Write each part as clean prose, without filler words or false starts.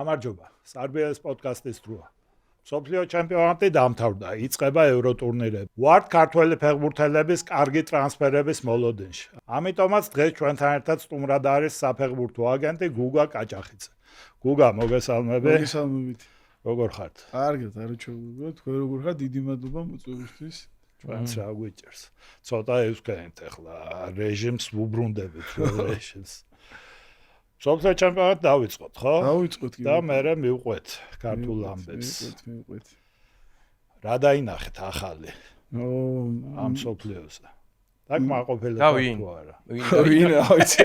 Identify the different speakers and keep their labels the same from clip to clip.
Speaker 1: გამარჯობა. Sarbieles podcast-ის დროა. მსოფლიო ჩემპიონატი დამთავრდა. იწყება ევროტურნირები. ვართ ქართველი ფეხბურთელების კარგი ტრანსფერების მოლოდინში. ამიტომაც დღეს ჩვენთან ერთად სტუმრად არის საფეხბურთო აგენტი გუგა კაჭახიძე. გუგა, მოგესალმები.
Speaker 2: მოგესალმებით.
Speaker 1: როგორ ხართ?
Speaker 2: კარგად, არჩევებო. თქვენ როგორ ხართ? დიდი მადლობა მოწვევისთვის.
Speaker 1: ჩვენც რა გვიჭერს. ცოტა ევსკენთ ახლა რეჟიმს ვუბრუნდებით, რეჟიმს. მსოფლიო ჩემპიონატი დავიწყოთ, ხო?
Speaker 2: დავიწყოთ კი.
Speaker 1: და მერე მივყვეთ ქართულ ამბებს.
Speaker 2: მივყვეთ.
Speaker 1: რა დაინახეთ ახალი? ამ მსოფლიოზე. და მაყოფილი თუ არა?
Speaker 2: ვინ ავიცი?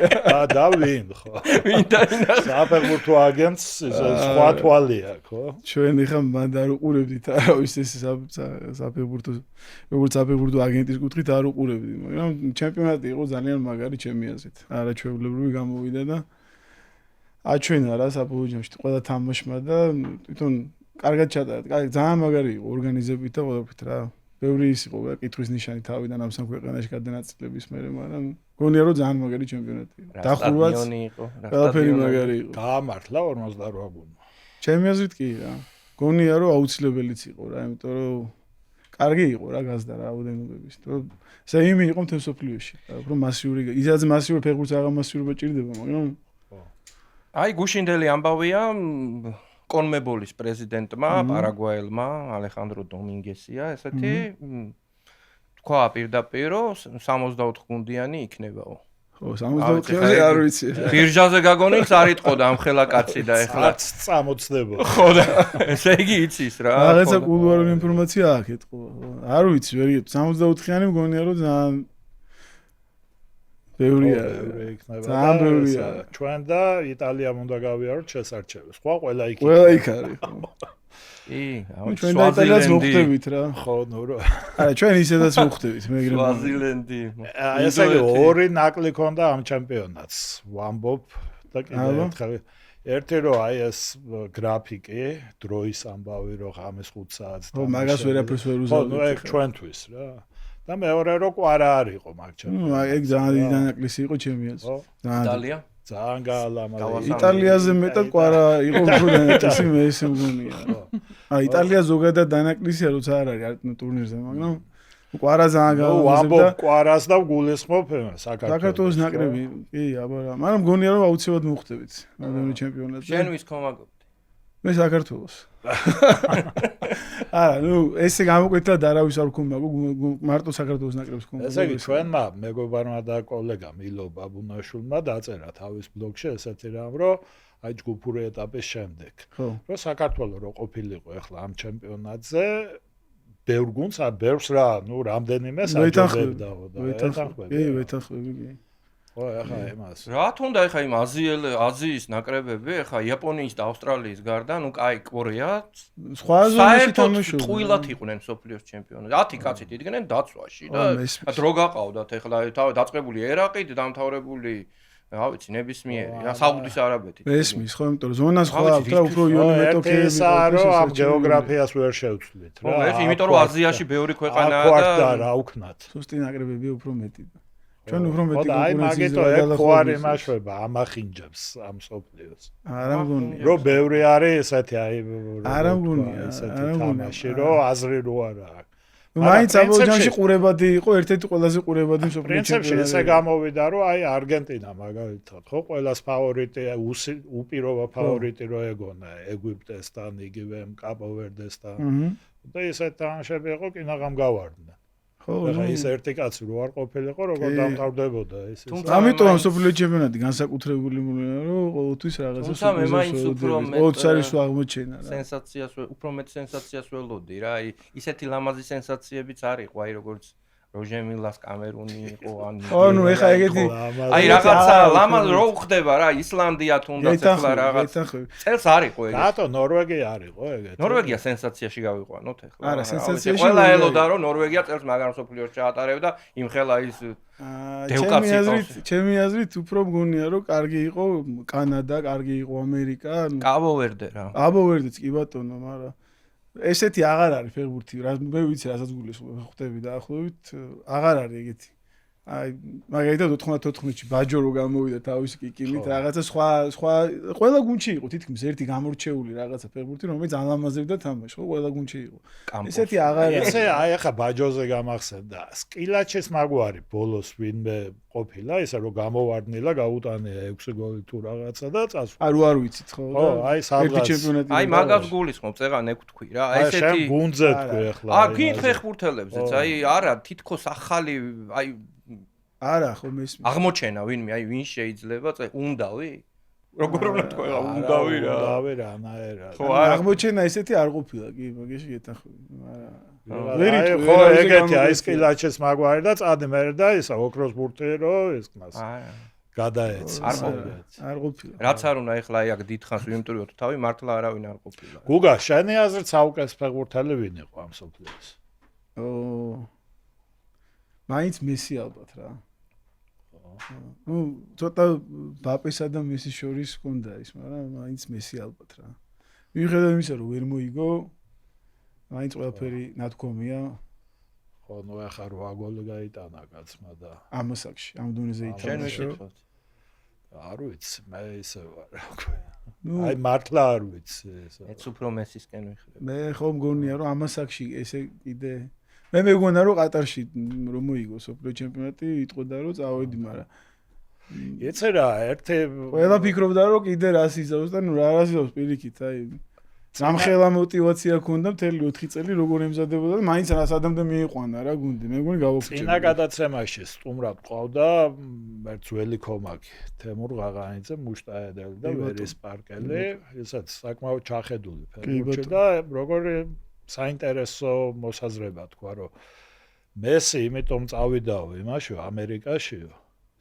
Speaker 1: და ვინ, ხო?
Speaker 3: ვინ დაინახეთ?
Speaker 1: საფეხბურთო აგენტს სხვა თვალია, ხო?
Speaker 2: ჩვენ ეხა მანდ არ უყურებდით არავის ეს საფეხბურთო როგორც საფეხბურთო აგენტის კუთხით არ უყურებდით, მაგრამ ჩემპიონატი იყო ძალიან მაგარი ჩემი აზრით. არაჩვეულებრივი გამოვიდა და აჩვენა რა საფუძვლში ყველა თამაშმა და თვითონ კარგად ჩატარა. კარგი, ძალიან მაგარი იყო ორგანიზებით და ყველაფრით რა. ბევრი ის იყო რა კითხვის ნიშანი თავიდან ამ სამ ქვეყანაში გადანაწილების მერე, მაგრამ გონია რომ ძალიან მაგარი ჩემპიონატი იყო. დახურვაც
Speaker 3: იყო.
Speaker 2: ყველაფერი მაგარი იყო.
Speaker 1: გაამართლა 48 გუნდმა.
Speaker 2: ჩემი აზრით კი რა. გონია რომ აუცილებელიც იყო რა, იმიტომ რომ კარგი იყო რა გაზდა რა აუდენობების. ესე იმი იყო მთელ სოფლიოში. უფრო მასიური, ისედაც მასიური ფეხბურთს აღარ მასიურობა ჭირდება, მაგრამ
Speaker 3: აი გუშინდელი ამბავია კონმებოლის პრეზიდენტმა, პარაგვაელმა, ალეხანდრო დომინგესია, ესეთი თქვა პირდაპირ, რომ 64 გუნდიანი იქნებაო.
Speaker 2: ხო, 64-ზე არ ვიცი.
Speaker 3: ბირჟაზე გაგონილს არ იტყოდა ამ ხელა კაცი და ეხლა
Speaker 1: წამოწდება.
Speaker 3: ხო და ესე იგი იცის რა.
Speaker 2: რაღაცა კულუარული ინფორმაცია აქვს ეთყო. არ ვიცი, ვერ 64-იანი მგონია რომ ძალიან ბევრია. ძალიან ბევრია.
Speaker 1: ჩვენ და იტალიამ უნდა გავიაროთ შესარჩევს. ყველა იქ.
Speaker 2: ყველა იქ არის, ხო.
Speaker 3: კი,
Speaker 2: ჩვენ და იტალიას მოხვდებით რა.
Speaker 1: ხო, ნუ რა.
Speaker 2: არა, ჩვენ ისედაც მოხვდებით, მეგრე.
Speaker 3: სვაზილენდი.
Speaker 1: ესე იგი ორი ნაკლი ქონდა ამ ჩემპიონატს. ვამბობ და კიდევ ერთხელ ერთი რომ აი ეს გრაფიკი, დროის ამბავი რომ ღამეს 5 საათს.
Speaker 2: ხო, მაგას ვერაფერს ვერ
Speaker 1: ხო,
Speaker 2: უზავდით.
Speaker 1: ნუ ეგ ჩვენთვის რა. და მეორე რო კვარა არ იყო მაგ ჩემპიონატში.
Speaker 2: ეგ ძალიან დიდი დანაკლისი იყო ჩემი აზრით.
Speaker 3: იტალია
Speaker 1: ძალიან გაალამაზა.
Speaker 2: იტალიაზე მეტად კვარა იყო უფრო დანაკლისი მე ესე მგონია. იტალია ზოგადად დანაკლისია როცა არ არის ტურნირზე, მაგრამ კვარა ძალიან გაალამაზა და
Speaker 1: კვარას და გულისხმობ
Speaker 2: საქართველოს ნაკრები. კი, აბა რა. მაგრამ მგონია რომ აუცილებლად მოხვდებით რამდენი ჩემპიონატზე.
Speaker 3: შენ ვის კომაგობ?
Speaker 2: მე საქართველოს. არა, ნუ ესე გამოკვეთა და არავის არ ვქონდა, მარტო საქართველოს ნაკრებს ქონდა.
Speaker 1: ესე იგი ჩვენმა მეგობარმა და კოლეგამ ილო ბაბუნაშვილმა დაწერა თავის ბლოგში ესეთი რამ, რომ აი ჯგუფური ეტაპის შემდეგ, რომ საქართველოს რო ყოფილიყო ახლა ამ ჩემპიონატზე, ბევრ გუნდს, ბევრს რა, ნუ რამდენიმე საჯობებდაო და ეთანხმები.
Speaker 2: კი, ვეთანხმები, კი.
Speaker 1: ხო, ახლა იმას.
Speaker 3: რა თქონდა ახლა იმ აზიის ნაკრებები, ახლა იაპონიის და ავსტრალიის გარდა, ნუ კაი, კორეა
Speaker 2: სხვა ზონაში თამაშობდნენ.
Speaker 3: ტყუილად იყვნენ სოფლიოს ჩემპიონატი. 10 კაცით იდგნენ დაცვაში და დრო გაყავდათ ახლა დაწყებული ერაყით, დამთავრებული რა ვიცი, ნებისმიერი, საუდის არაბეთით.
Speaker 2: ესმის, ხო, იმიტომ რომ ზონა სხვა აქვს და უფრო იონი მეტოქეები
Speaker 1: ეს რომ ამ გეოგრაფიას ვერ შევცვლით რა.
Speaker 3: ეს იმიტომ რომ აზიაში ბევრი ქვეყანაა
Speaker 1: და რა უქნათ.
Speaker 2: სუსტი ნაკრებები უფრო მეტი. ჩვენ უფრო მეტი
Speaker 1: კონკურენციის მაგიტო ეგ ხო არის მაშვება ამახინჯებს ამ სოფლიოს.
Speaker 2: არა მგონია.
Speaker 1: რომ ბევრი არის ესეთი აი
Speaker 2: არა მგონია,
Speaker 1: არა მგონია რომ აზრი რო არა აქვს.
Speaker 2: მაინც აბოჯანში ყურებადი იყო, ერთ-ერთი ყველაზე ყურებადი სოფლიო
Speaker 1: პრინციპში ესე გამოვიდა რომ აი არგენტინა მაგალითად ხო ყველას ფავორიტი უპირობა ფავორიტი რო ეგონა ეგვიპტესთან, იგივე კაპოვერდესთან. და ესეთ თანაშები იყო კინაღამ გავარდნენ. ხო, ეს ერთი კაცი რო არ ყოფილიყო, როგორ დამთავრდებოდა ეს.
Speaker 2: ამიტომ ამ სოფლიო ჩემპიონატი განსაკუთრებული მომენტია, რომ ყოველთვის რაღაცა
Speaker 3: თუმცა მე მაინც უფრო მეტ
Speaker 2: ოც აღმოჩენა რა.
Speaker 3: სენსაციას უფრო მეტ სენსაციას ველოდი რა, აი ისეთი ლამაზი სენსაციებიც არის, აი როგორც როჟე მილას კამერუნი იყო ან
Speaker 2: ნუ ეხა ეგეთი
Speaker 3: აი რაღაცა ლამაზ რო ხდება რა ისლანდია თუნდაც ახლა რაღაც წელს არისო ეგეთი
Speaker 1: რატო ნორვეგია არისო ეგეთი
Speaker 3: ნორვეგია სენსაციაში გავიყვანოთ ახლა
Speaker 2: არა სენსაციაში
Speaker 3: ყველა ელოდა რომ ნორვეგია წელს მაგარ სოფლიოს ჩაატარებდა იმ ხელა ის
Speaker 2: ჩემი აზრით უფრო მგონია რომ კარგი იყო კანადა, კარგი იყო ამერიკა,
Speaker 3: კაბოვერდე რა.
Speaker 2: კაბოვერდეც კი ბატონო, მაგრამ ესეთი აღარ არის ფეხბურთი, რა მე ვიცი რასაც გულისხმობ ხვდები დაახლოებით, აღარ არის ეგეთი. აი მაგალითად 94-ში ბაჯო რო გამოვიდა თავის კიკილით რაღაცა სხვა ყველა გუნდში იყო თითქმის ერთი გამორჩეული რაღაცა ფეხბურთი რომელიც ალამაზებდა თამაში ხო ყველა გუნდში იყო ესეთი აღარ
Speaker 1: ესე აი ახლა ბაჯოზე გამახსენდა სკილაჩეს მაგვარი ბოლოს ვინმე ყოფილა ისე რომ გამოვარდნილა გაუტანია 6 გოლი თუ რაღაცა და წასვლა
Speaker 2: არ ვიცით ხო
Speaker 1: აი სადღაც
Speaker 3: აი მაგას გულისხმობ წეღან ეგ თქვი რა აი ესეთი
Speaker 1: გუნდზე თქვი ახლა
Speaker 3: გინდ ფეხბურთელებზეც აი არა თითქოს ახალი აი
Speaker 2: არა ხო მესმის
Speaker 3: აღმოჩენა ვინმე აი ვინ შეიძლება უნდავი როგორ უნდა თქვა უნდავი რა
Speaker 1: უნდავი რა ნაერა
Speaker 2: ხო აღმოჩენა ესეთი არ ყოფილა კი მაგაში გეთახმები
Speaker 1: არა ხო ეგეთი აი სკილაჩეს მაგვარი და წადი მე და ისა ოქროს ბურთი რო ეს მას გადაეცა
Speaker 2: არ ყოფილა
Speaker 3: რაც არ უნდა ეხლა აი აქ დიდხანს ვიმტვიოთ თავი მართლა არავინ არ ყოფილა
Speaker 1: გუგა შენი აზრით საუკეთესო ფეხბურთელი ვინ იყო ამ სოფლიოს
Speaker 2: მაინც მესი ალბათ რა ну ცოტა ბაპესა და მესის შორის ჰქონდა ის მაგრამ მაინც მესი ალბათ რა მიუხედავად იმისა რომ ვერ მოიგო მაინც ყველაფერი ნათქვამია
Speaker 1: ხო ნუ ახლა 8 გოლი გაიტანა კაცმა და
Speaker 2: ამასაკში ამ დონეზე ითამაშა
Speaker 1: არ ვიცი მე ისე ვარ რა ქვია აი მართლა არ ვიცი ეს
Speaker 3: ეც უფრო მესისკენ ვიხრებ
Speaker 2: მე ხო მგონია რომ ამასაკში ესე კიდე მე მეგონა რომ ყატარში რომ მოიგო სოფლიო ჩემპიონატი იტყოდა რომ წავედი მაგრამ
Speaker 1: ეცე რა ერთი
Speaker 2: ყველა ფიქრობდა რომ კიდე რას იზავს და ნუ რა რას იზავს პირიქით აი სამხელა мотиваცია ქონდა მთელი 4 წელი როგორ ემზადებოდა და მაინც რას ადამიანზე მიიყვანა რა გუნდი მე მგონი გავაფუჭე
Speaker 1: წინა გადაცემაში სტუმრად ყავდა ერთ ძველი კომაკი თემურ ღაღანიძე მუშტაედელი და ვერის პარკელი ესაც საკმაოდ ჩახედული ფეხბურთში და როგორი საინტერესო მოსაზრება თქვა რომ მესი იმიტომ წავიდაო იმაშო ამერიკაშიო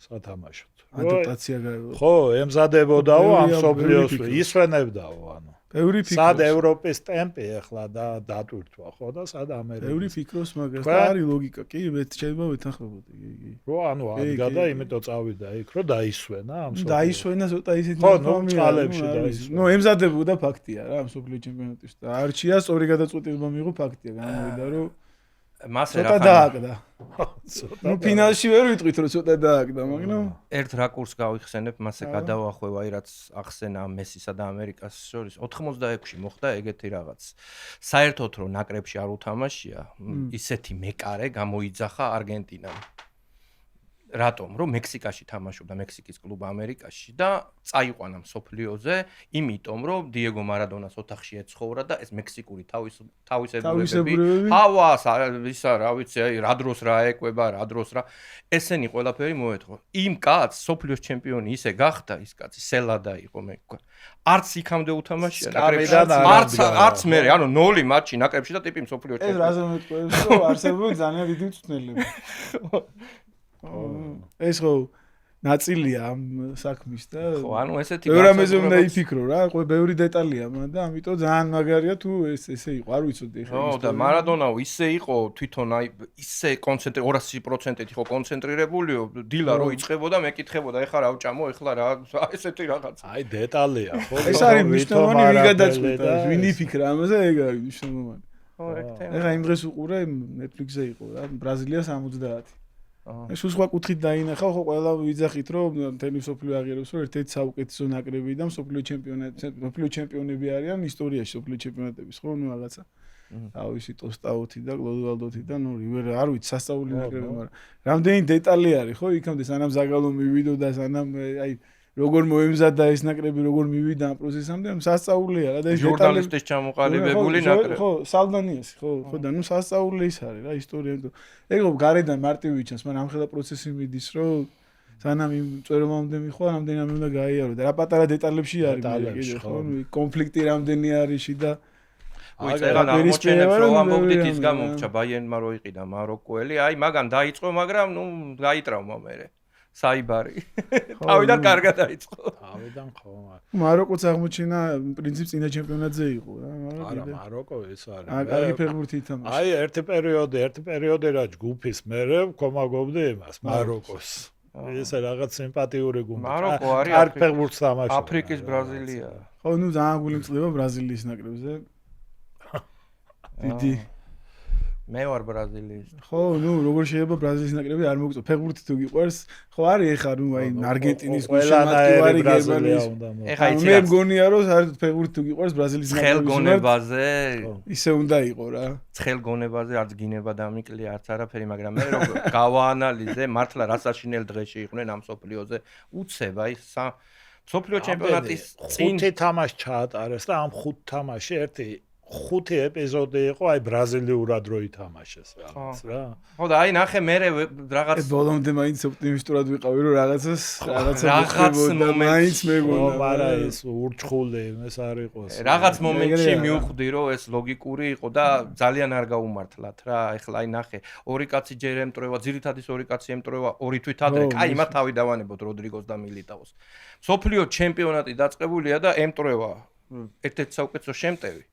Speaker 1: სათამაშოდ
Speaker 2: ადაპტაცია გაიგო
Speaker 1: ხო ემზადებოდაო ამ სოფლიოს ისვენებდაო ანუ
Speaker 2: ბევრი ფიქრობს
Speaker 1: სად ევროპის ტემპი ახლა და დატვირთვა ხო და სად ამერიკის
Speaker 2: ბევრი ფიქრობს მაგას და არის ლოგიკა კი შეიძლება ვეთანხმებოდი კი
Speaker 1: რო ანუ ადგა და იმიტომ წავიდა იქ რო დაისვენა ამ სოფლიოს
Speaker 2: დაისვენა ცოტა ისეთი
Speaker 1: ხო ნუ წყალებში დაისვენა
Speaker 2: ნუ ემზადებოდა ფაქტია რა ამ სოფლიო ჩემპიონატის და არჩია სწორი გადაწყვეტილება მიიღო ფაქტია გამოვიდა რომ
Speaker 3: მასე
Speaker 2: რა დააკდა ნუ ფინალში ვერ ვიტყვით რომ ცოტა დააკდა მაგრამ
Speaker 3: ერთ რაკურს გავიხსენებ მასე გადავახვევ აი რაც ახსენა მესისა და ამერიკას შორის 86-ში მოხდა ეგეთი რაღაც საერთოდ რომ ნაკრებში არ უთამაშია ისეთი მეკარე გამოიძახა არგენტინამ რატომ რომ მექსიკაში თამაშობდა მექსიკის კლუბ ამერიკაში და წაიყვანა მსოფლიოზე იმიტომ რომ დიეგო მარადონას ოთახში ეცხოვრა და ეს მექსიკური თავისებურებები ჰავას ისა რა ვიცი აი რა დროს რა ეკვება რა დროს რა ესენი ყველაფერი მოეთხო იმ კაცს მსოფლიოს ჩემპიონი ისე გახდა ის კაცი სელადა იყო მე თქვა არც იქამდე უთამაშია ნაკრებში არც მე ანუ 0 მატჩი ნაკრებში და ტიპი მსოფლიოს ჩემპიონი
Speaker 2: ეს რაზე მეტყვევს რომ არსებობენ ძალიან დიდი მწვრთნელები ეს ხო ნაწილია ამ საქმის და
Speaker 3: ხო ანუ ესეთი
Speaker 2: ბევრამეზე უნდა იფიქრო რა ყო ბევრი დეტალია მან და ამიტომ ძალიან მაგარია თუ ესე იყო არ ვიცოდი
Speaker 3: ხო და მარადონაო ისე იყო თვითონ აი ისე 200%-ით იყო კონცენტრირებულიო დილა რო იწყებოდა მეკითხებოდა ეხლა რა ვჭამო ეხლა რა ესეთი რაღაცა
Speaker 1: აი დეტალია ხო
Speaker 2: ეს არის მნიშვნელოვანი ვინ გადაწყვეტა ვინ იფიქრა ამაზე ეგ არის მნიშვნელოვანი
Speaker 3: ხო ეგ თემა
Speaker 2: ეხლა იმ დღეს უყურე Netflix-ზე იყო რა ბრაზილია 70 ეს სხვა კუთხით დაინახა ხო ყველა ვიძახით რომ მთელი მსოფლიო აღიარებს რომ ერთ-ერთი საუკეთესო ნაკრები და მსოფლიო ჩემპიონები არიან ისტორიაში მსოფლიო ჩემპიონატების ხო ნუ რაღაცა თავისი ტოსტაუთი და კლოდვალდოთი და ნუ რივერ არ ვიცი სასწაული ნაკრები მაგრამ რამდენი დეტალი არის ხო იქამდე სანამ ზაგალო მივიდო და სანამ აი როგორ მოემზადა ეს ნაკრები როგორ მივიდა ამ პროცესამდე სასწაულია რა და ეს
Speaker 3: ჟურნალისტის ჩამოყალიბებული ნაკრები
Speaker 2: ხო სალდანიასი ხო და ნუ სასწაული ის არის რა ისტორია ეგ გარედან მარტივი ჩანს მაგრამ ამხელა პროცესი მიდის რომ სანამ იმ წვერომამდე მიხვა რამდენი უნდა გაიარო და რა პატარა დეტალებში არის კიდე ხო ნუ კონფლიქტი რამდენი არის და
Speaker 3: აღარ აღმოჩენებს რომ ამბობდით ის გამოგჩა ბაიერნმა რო იყიდა მაროკოელი აი მაგან დაიწყო მაგრამ ნუ გაიტრაუმა მერე საიბარი თავიდან კარგად დაიწყო
Speaker 1: თავიდან ხო
Speaker 2: მაროკოც აღმოჩინა პრინციპ წინა ჩემპიონატზე იყო რა
Speaker 1: არა მაროკო ეს არის
Speaker 2: კარგი ფეხბურთი ითამაშა
Speaker 1: აი ერთი პერიოდი რა ჯგუფის მერე ვქომაგობდი იმას მაროკოს ეს რაღაც სიმპათიური გუნდი
Speaker 3: მაროკო არის
Speaker 1: კარგი ფეხბურთს თამაშობს
Speaker 3: აფრიკის ბრაზილია
Speaker 2: ხო ნუ ძალიან გულიმწყდება ბრაზილიის ნაკრებზე დიდი
Speaker 3: მე ვარ ბრაზილიის.
Speaker 2: ხო, ნუ როგორ შეიძლება ბრაზილიის ნაკრები არ მოგწო. ფეხბურთი თუ გიყვარს, ხო არის ეხა ნუ აი არგენტინის გულშემატკივარი გერმანიის.
Speaker 3: ეხა იცი
Speaker 2: მე მგონია რომ საერთოდ ფეხბურთი თუ გიყვარს ბრაზილიის ნაკრების
Speaker 3: ხელგონებაზე
Speaker 2: ისე უნდა იყო რა.
Speaker 3: ცხელგონებაზე არც გინება დამიკლია არც არაფერი, მაგრამ მე რომ გავაანალიზე მართლა რა საშინელ დღეში იყვნენ ამ სოფლიოზე უცებ აი სოფლიო ჩემპიონატის წინ
Speaker 1: 5 თამაში ჩაატარეს და ამ 5 თამაში ერთი 5 ეპიზოდი იყო აი ბრაზილიურად რო ითამაშეს რა.
Speaker 3: ხო და აი ნახე მე რაღაც
Speaker 2: ბოლომდე მაინც ოპტიმისტურად ვიყავი რომ რაღაცა
Speaker 3: მაინც
Speaker 2: მეგონა.
Speaker 1: მაგრამ ეს ურჩხული ეს არ იყოს.
Speaker 3: რაღაც მომენტში მივხვდი რომ ეს ლოგიკური იყო და ძალიან არ გაუმართლათ რა. ეხლა აი ნახე ორი კაცი ჯერ ემტრევა, ძირითადი ორი კაცი ემტრევა, ორი თვით ადრე. კაი იმათ თავი დავანებოთ როდრიგოს და მილიტაოს. სოფლიო ჩემპიონატი დაწყებულია და ემტრევა ერთ-ერთი საუკეთესო შემტევი.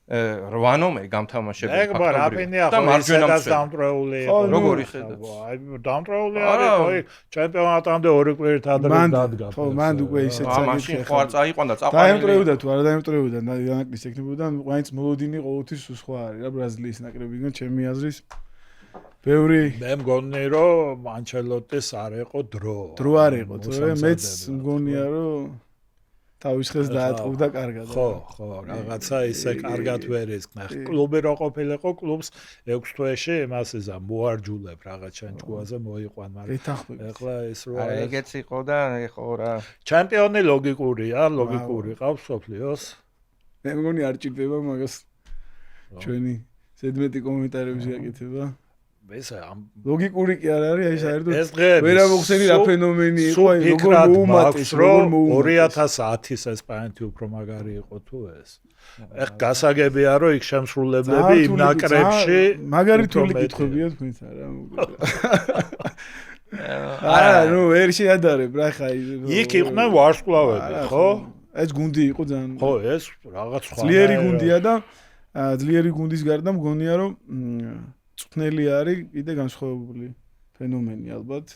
Speaker 3: 8 ნომერი გამთამაშებული
Speaker 1: ფაქტობრივად და მარჯვენაც დამტრეული იყო.
Speaker 3: როგორი ხედავთ?
Speaker 1: აი დამტრეული არის, აი ჩემპიონატამდე ორი კვირით ადრე დადგა.
Speaker 2: ხო, მან უკვე ისეთ
Speaker 3: საკითხი ხო არ წაიყვან და წაყვანილი.
Speaker 2: დაემტრეოდა თუ არა დაემტრეოდა, ნაკრების ექნებოდა, მაინც მოლოდინი ყოველთვის სხვა არის რა ბრაზილიის ნაკრებიდან ჩემი აზრის. ბევრი
Speaker 1: მე მგონი რომ ანჩელოტის არ იყო დრო.
Speaker 2: დრო არ იყო, მეც მგონია რომ თავის ხელს დაატყობდა კარგად.
Speaker 1: ხო, რაღაცა ისე კარგად ვერ ისკნა. კლუბი რო ყოფილიყო, კლუბს 6 თვეში იმას იზა მოარჯულებ რაღაც ჩანჩქუაზე მოიყვან, მაგრამ ეხლა ეს რო
Speaker 3: არა ეგეც იყო და ხო რა.
Speaker 1: ჩემპიონი ლოგიკურია, ლოგიკური ყავს სოფლიოს.
Speaker 2: მე მგონი არ ჭირდება მაგას. ჩვენი ზედმეტი კომენტარების გაკეთება.
Speaker 1: ეს
Speaker 2: ლოგიკური კი არ არის, აი საერთოდ ვერ ამოხსენი რა ფენომენი იყო, აი როგორ მოუმატეს,
Speaker 1: რომ 2010-ის ესპანეთი უფრო მაგარი იყო თუ ეს. ეხ გასაგებია რომ იქ შემსრულებლები იმ ნაკრებში
Speaker 2: მაგარი თული კითხვებია თქვენც არა. არა, ნუ ვერ შეადარებ რა ხა
Speaker 1: იქ იყვნენ ვარსკვლავები, ხო?
Speaker 2: ეს გუნდი იყო ძალიან.
Speaker 1: ხო, ეს რაღაც სხვა.
Speaker 2: ძლიერი გუნდია და ძლიერი გუნდის გარდა მგონია რომ წვნელი არის კიდე განსხვავებული ფენომენი ალბათ.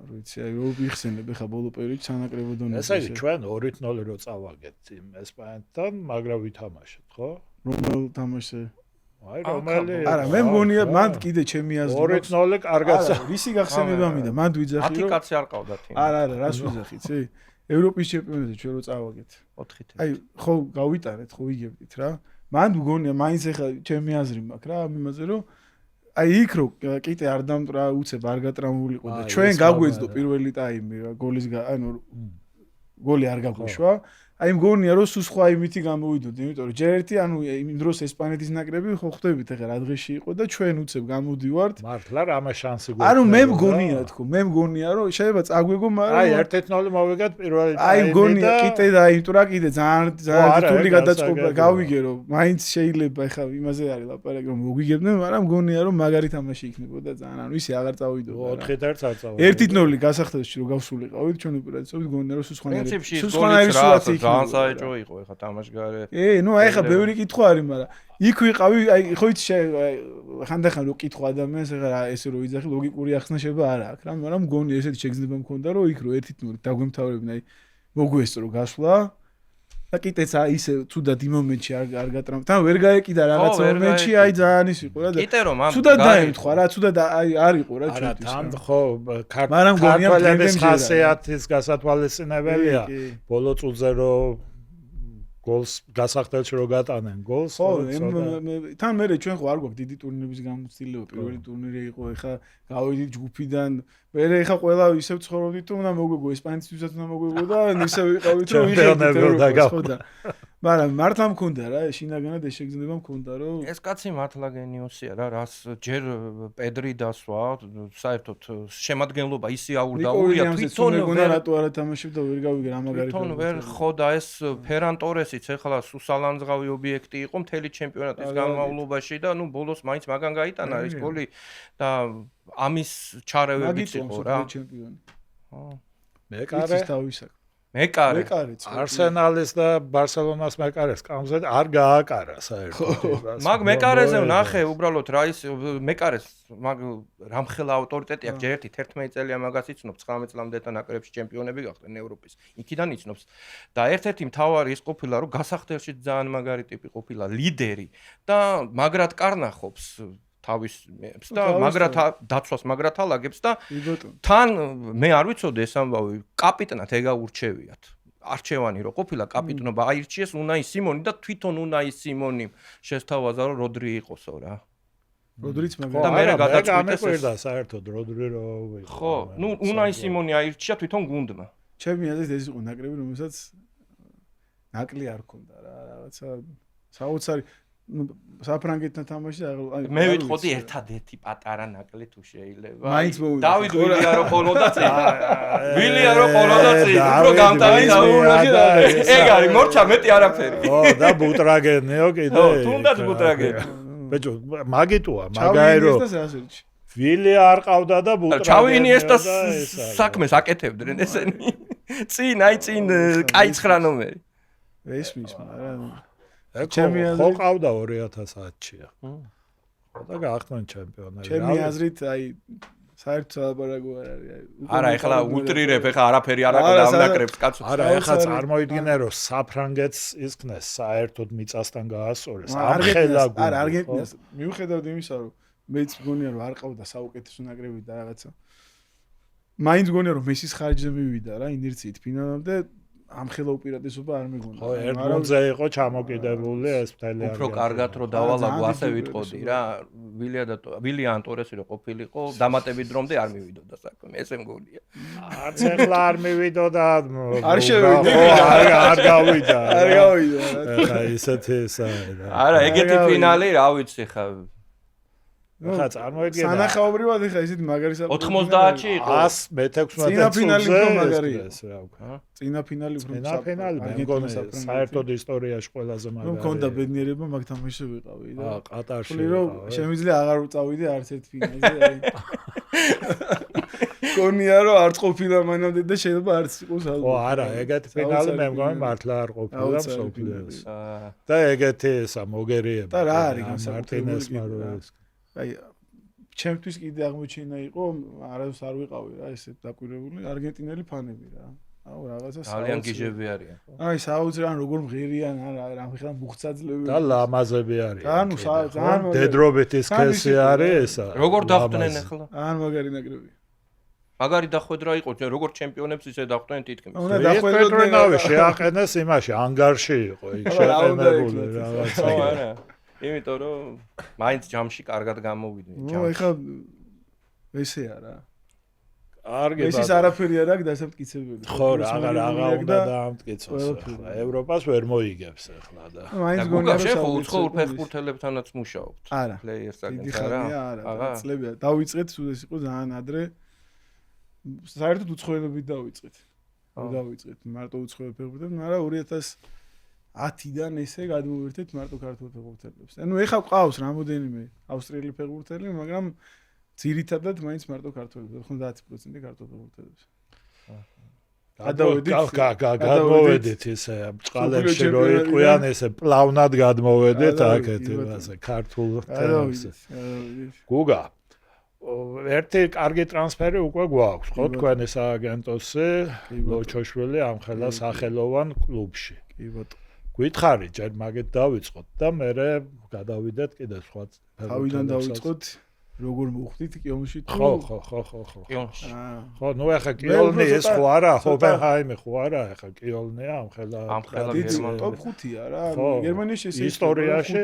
Speaker 2: რო იცი აი რო ვიხსენებ ხა ბოლო პერიოდში სანაკრებო დონეზე.
Speaker 1: ესე იგი ჩვენ 2-0 რო წავაგეთ იმ ესპანეთთან, მაგრამ ვითამაშეთ, ხო?
Speaker 2: რომელ თამაშზე?
Speaker 1: აი რომელი?
Speaker 2: არა, მე მგონია მანდ კიდე ჩემი აზრით
Speaker 1: 2-0 კარგად.
Speaker 2: რისი გახსენება მინდა? მანდ ვიძახი რომ
Speaker 3: 10 კაცი არ ყავდათ იმ.
Speaker 2: არა, რას ვიძახი, ცი? ევროპის ჩემპიონატზე ჩვენ რო წავაგეთ.
Speaker 3: 4 თვე.
Speaker 2: აი, ხო გავიტანეთ, ხო ვიგებდით რა. მან მგონია მაინც ახლა ჩემი აზრი მაქვს რა ამ იმაზე რომ აი იქ რო კიტე არ დამტრა უცებ არ გატრამულიყო და ჩვენ გაგვეძდო პირველი ტაიმი გოლის ანუ გოლი არ გაგვეშვა აი მგონია რომ სულ სხვა იმითი გამოვიდოდ იმიტომ რომ ჯერ ერთი ანუ იმ დროს ესპანეთის ნაკრები ხო ხვდებით ახლა რა დღეში იყო და ჩვენ უცებ გამოდივართ
Speaker 1: მართლა რამა შანსი გვაქვს
Speaker 2: ანუ მე მგონია თქო მე მგონია რომ შეიძლება წაგვეგო მაგრამ
Speaker 1: აი 1-0 მოვიგეთ პირველი ტაიმი და
Speaker 2: აი მგონია კიტე და იმტრა კიდე ძალიან რთული გადაწყობა გავიგე რომ მაინც შეიძლება ახლა იმაზე არის ლაპარაკი რომ მოგვიგებდნენ მაგრამ მგონია რომ მაგარი თამაში იქნებოდა ძალიან ანუ ისე აღარ წავიდოდა
Speaker 1: 4-1 არ წავიდა
Speaker 2: 1-0 გასახდელში რომ გავსულიყავით ჩვენ უპირატესობით მგონია რომ სულ
Speaker 3: სუსხანარი ძალიან საეჭვო იყო ეხა თამაშგარე.
Speaker 2: ნუ აი ეხა ბევრი კითხვა არის, მაგრამ იქ ვიყავი, აი ხო იცი ხანდახან რო კითხვა ადამიანს, ეხა ესე რო ვიძახი ლოგიკური ახსნა არა აქვს რა, მაგრამ მგონი ესეთი შეგრძნება მქონდა, რომ იქ რო 1-0 დაგვემთავრებინ, აი მოგვესწრო გასვლა და კიდეც აი ისე თუდად იმ მომენტში არ გატრამ. თან ვერ გაეკიდა რაღაც მომენტში, აი ძალიან ის იყო რა და
Speaker 3: კიდე რომ ამ
Speaker 2: თუდად დაემთხვა რა, თუდად აი არ იყო რა ჩვენთვის.
Speaker 1: არა, თან ხო ქართველების ხასიათის გასათვალისწინებელია. ბოლო წუთზე რომ გოლს გასახდელში რო გატანენ გოლს
Speaker 2: ხო თან მე ჩვენ ხო არ გვაქვს დიდი ტურნირების გამოცდილება პირველი ტურნირი იყო ეხა გავიდით ჯგუფიდან მე ეხა ყველა ისევ ცხოვრობდით რომ უნდა მოგვიგო ესპანეთისთვისაც უნდა მოგვიგო და ისე ვიყავით რომ ვიხდით ხო და მაგრამ მართლა მქონდა რა შინაგანად ეს შეგრძნება მქონდა რომ
Speaker 3: ეს კაცი მართლა გენიოსია რა რას ჯერ პედრი დასვა საერთოდ შემადგენლობა ისე აურდაურია თვითონ
Speaker 2: რატო არა თამაშობდა ვერ გავიგე რა მაგარი
Speaker 3: თვითონ ვერ ხო და ეს ფერან ტორესიც ეხლა სუსალანძღავი ობიექტი იყო მთელი ჩემპიონატის განმავლობაში და ნუ ბოლოს მაინც მაგან გაიტანა ეს გოლი და ამის ჩარევებიც იყო რა
Speaker 2: ჩემპიონი
Speaker 1: მე კარე
Speaker 3: მეკარე
Speaker 1: არსენალის და ბარსელონას მეკარეს კამზე არ გააკარა საერთოდ.
Speaker 3: მაგ მეკარეზე ვნახე უბრალოდ რა ის მეკარეს მაგ რამხელა ავტორიტეტი აქვს ჯერ ერთი 11 წელია მაგას იცნობს 19 წლამდე და ნაკრებში ჩემპიონები გახდნენ ევროპის. იქიდან იცნობს და ერთ-ერთი მთავარი ის ყოფილა რომ გასახდელში ძალიან მაგარი ტიპი ყოფილა ლიდერი და მაგრად კარნახობს თავის და მაგრად დაცვას მაგრად ალაგებს და თან მე არ ვიცოდი ეს ამბავი კაპიტნად ეგაურჩევიათ არჩევანი რო ყოფილა კაპიტნობა აირჩიეს უნაი სიმონი და თვითონ უნაი სიმონი შესთავაზა რომ როდრი იყოსო რა
Speaker 2: როდრიც
Speaker 1: და მე რა გადაწყვიტეს საერთოდ როდრი რო
Speaker 3: ხო ნუ უნაი სიმონი აირჩია თვითონ გუნდმა
Speaker 2: ჩემი აზრით ეს იყო ნაკრები რომელსაც ნაკლი არ ქონდა რა რაღაცა საოცარი საფრანგეთთან თამაში
Speaker 3: მე ვიტყოდი ერთადერთი პატარა ნაკლი თუ შეიძლება დავიდ ვილია რო ყოლოდა წინ ვილია რო ყოლოდა წინ უფრო გამტანი დაურახე ეგ არის მორჩა მეტი არაფერი
Speaker 1: ხო და ბუტრაგენიო კიდე
Speaker 3: თუნდაც ბუტრაგენი
Speaker 1: ბეჭო მაგიტოა მაგაერო ვილია არ ყავდა და ბუტრაგენი
Speaker 3: ჩავი ინიესტას საქმეს აკეთებდნენ ესენი წინ კაი 9 ნომერი
Speaker 2: ეს მის მაგრამ
Speaker 1: ხო ყავდა 2010-ში. ხო და გაახდნენ ჩემპიონები.
Speaker 2: ჩემი აზრით აი საერთოდ ლაპარაკო არ არის.
Speaker 3: არა, ეხლა უტრირებ, ეხლა არაფერი არ აქვს დავნაკრებს კაცო.
Speaker 1: არა, ეხლა წარმოიდგინე რომ საფრანგეთს ისკნეს საერთოდ მიწასთან გაასწორეს. ამხელა გუნდი.
Speaker 2: არა, არგენტინას მიუხედავად იმისა რომ მეც მგონია რომ არ ყავდა საუკეთესო ნაკრები და რაღაცა. მაინც მგონია რომ მესის ხარჯზე მივიდა რა ინერციით ფინალამდე ამხელა უპირატესობა არ მეგონა.
Speaker 1: ხო, ერთ გუნდზე იყო ჩამოკიდებული ეს მთელი
Speaker 3: უფრო კარგად რო დავალაგო, ასე ვიტყოდი რა. ვილია ანტორესი რო ყოფილიყო, დამატებით დრომდე არ მივიდოდა საქმე. ესე მგონია.
Speaker 1: არც ეხლა არ მივიდოდა.
Speaker 2: არ შევიდა.
Speaker 1: არ გავიდა.
Speaker 2: არ გავიდა.
Speaker 1: ხა ისეთი ესაა.
Speaker 3: არა, ეგეთი ფინალი, რა ვიცი ხა.
Speaker 1: ხა წარმოიდგინე.
Speaker 2: სანახაობრივად ხა ისეთი მაგარი
Speaker 3: 90-ში იყო.
Speaker 1: 116 წუთზე ეს რა ვქა.
Speaker 2: წინა ფინალი უფრო
Speaker 1: წინა ფინალი მე მგონი საერთოდ ისტორიაში ყველაზე მაგარი.
Speaker 2: რომ მქონდა ბედნიერება მაგ თამაშზე ვიყავი და
Speaker 1: ყატარში
Speaker 2: რომ შემიძლია აღარ უწავიდე არც ერთ ფინალზე აი გონია რომ არც ყოფილა მანამდე და შეიძლება არც იყოს ალბათ.
Speaker 1: ხო არა ეგეთი ფინალი მე მგონი მართლა არ ყოფილა მსოფლიოს. და ეგეთი ესა მოგერიება.
Speaker 2: და რა არის
Speaker 1: მარტინეს მაროეს
Speaker 2: აი ჩემთვის კიდე აღმოჩენა იყო არავის არ ვიყავი რა ესე დაკვირვებული არგენტინელი ფანები რა აუ რაღაცა
Speaker 3: ძალიან გიჟები არიან
Speaker 2: აი საოცრად ან როგორ მღერიან არა რამხელა მუხცაძლები
Speaker 1: და ლამაზები არიან
Speaker 2: ანუ ძალიან
Speaker 1: დედრობითის სქესი არის ესა
Speaker 3: როგორ დახვდნენ ახლა
Speaker 2: ან მაგარი ნაკრები
Speaker 3: მაგარი დახვედრა იყო როგორ ჩემპიონებს ისე დახვდნენ თითქმის
Speaker 2: უნდა დახვედროდნენ
Speaker 1: შეაყენეს იმაში ანგარში იყო იქ შეყენებული რაღაცა
Speaker 3: ხო არა იმიტომ რომ მაინც ჯამში კარგად გამოვიდნენ
Speaker 2: ჯამში. ნუ ეხლა ესე არა.
Speaker 1: კარგი.
Speaker 2: ესის არაფერი არ აქვს დასამტკიცებელი.
Speaker 1: ხო, აღარ უნდა დაამტკიცოს. ევროპას ვერ მოიგებს ახლა და.
Speaker 2: მაინც გონია რომ
Speaker 3: შეხო უცხოურ ფეხბურთელებთანაც მუშაობთ. პლეიერსაგან
Speaker 2: არა. წლებია. დავიწყეთ ეს იყო ძალიან ადრე. საერთოდ უცხოელობით დავიწყეთ. დავიწყეთ მარტო უცხოელ ფეხბურთელებს, მაგრამ 2010-დან ესე გადმოვერთეთ მარტო ქართულ ფეხბურთელებს. ანუ ეხა ყავს რამოდენიმე ავსტრიელი ფეხბურთელი, მაგრამ ძირითადად მაინც მარტო ქართველები, 90% ქართულ ფეხბურთელებს.
Speaker 1: გადმოვედით ესე წყალებში რო იყვიან ესე პლავნად გადმოვედით აქეთ ასე ქართულ ფეხბურთელებს. გუგა ერთი კარგი ტრანსფერი უკვე გვაქვს, ხო თქვენი სააგენტოსი ლოჩოშვილი ამხელა სახელოვან კლუბში.
Speaker 2: კი ბატონო.
Speaker 1: გითხარით ჯერ მაგეთ დავიწყოთ და მე გადავიდეთ კიდე სხვა
Speaker 2: თავიდან დავიწყოთ როგორ მოვხდით კიელნში
Speaker 1: ხო
Speaker 3: კიელნში
Speaker 1: ხო ნუ ახლა კიელნი ეს ხო არა ჰოფენჰაიმი ხო არა ახლა კიელნია ამხელა
Speaker 2: ტოპ 5-ია რა გერმანიაში ეს
Speaker 1: ისტორიაში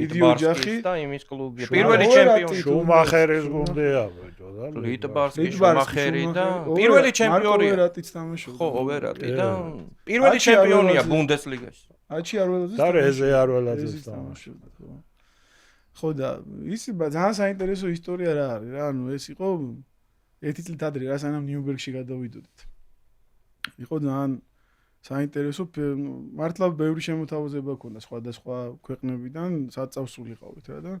Speaker 2: დიდი ოჯახი
Speaker 3: და იმის კლუბია პირველი ჩემპიონი
Speaker 1: შუმახერის გუნდია ბიჭო და
Speaker 3: ლიტბარსკი შუმახერი და პირველი ჩემპიონია
Speaker 2: ოვერატიც თამაშობდა
Speaker 3: ხო ოვერატი და პირველი ჩემპიონია ბუნდესლიგაში
Speaker 2: აჩი არველაძე
Speaker 1: და რეზე არველაძე თამაშობდა
Speaker 2: ხო ხო და ის ძალიან საინტერესო ისტორია რა არის რა ანუ ეს იყო ერთი წლით ადრე რა სანამ ნიუბერგში გადავიდოდით იყო ძალიან საინტერესო მართლა ბევრი შემოთავაზება ჰქონდა სხვადასხვა ქვეყნებიდან საწავსულიყავით რა და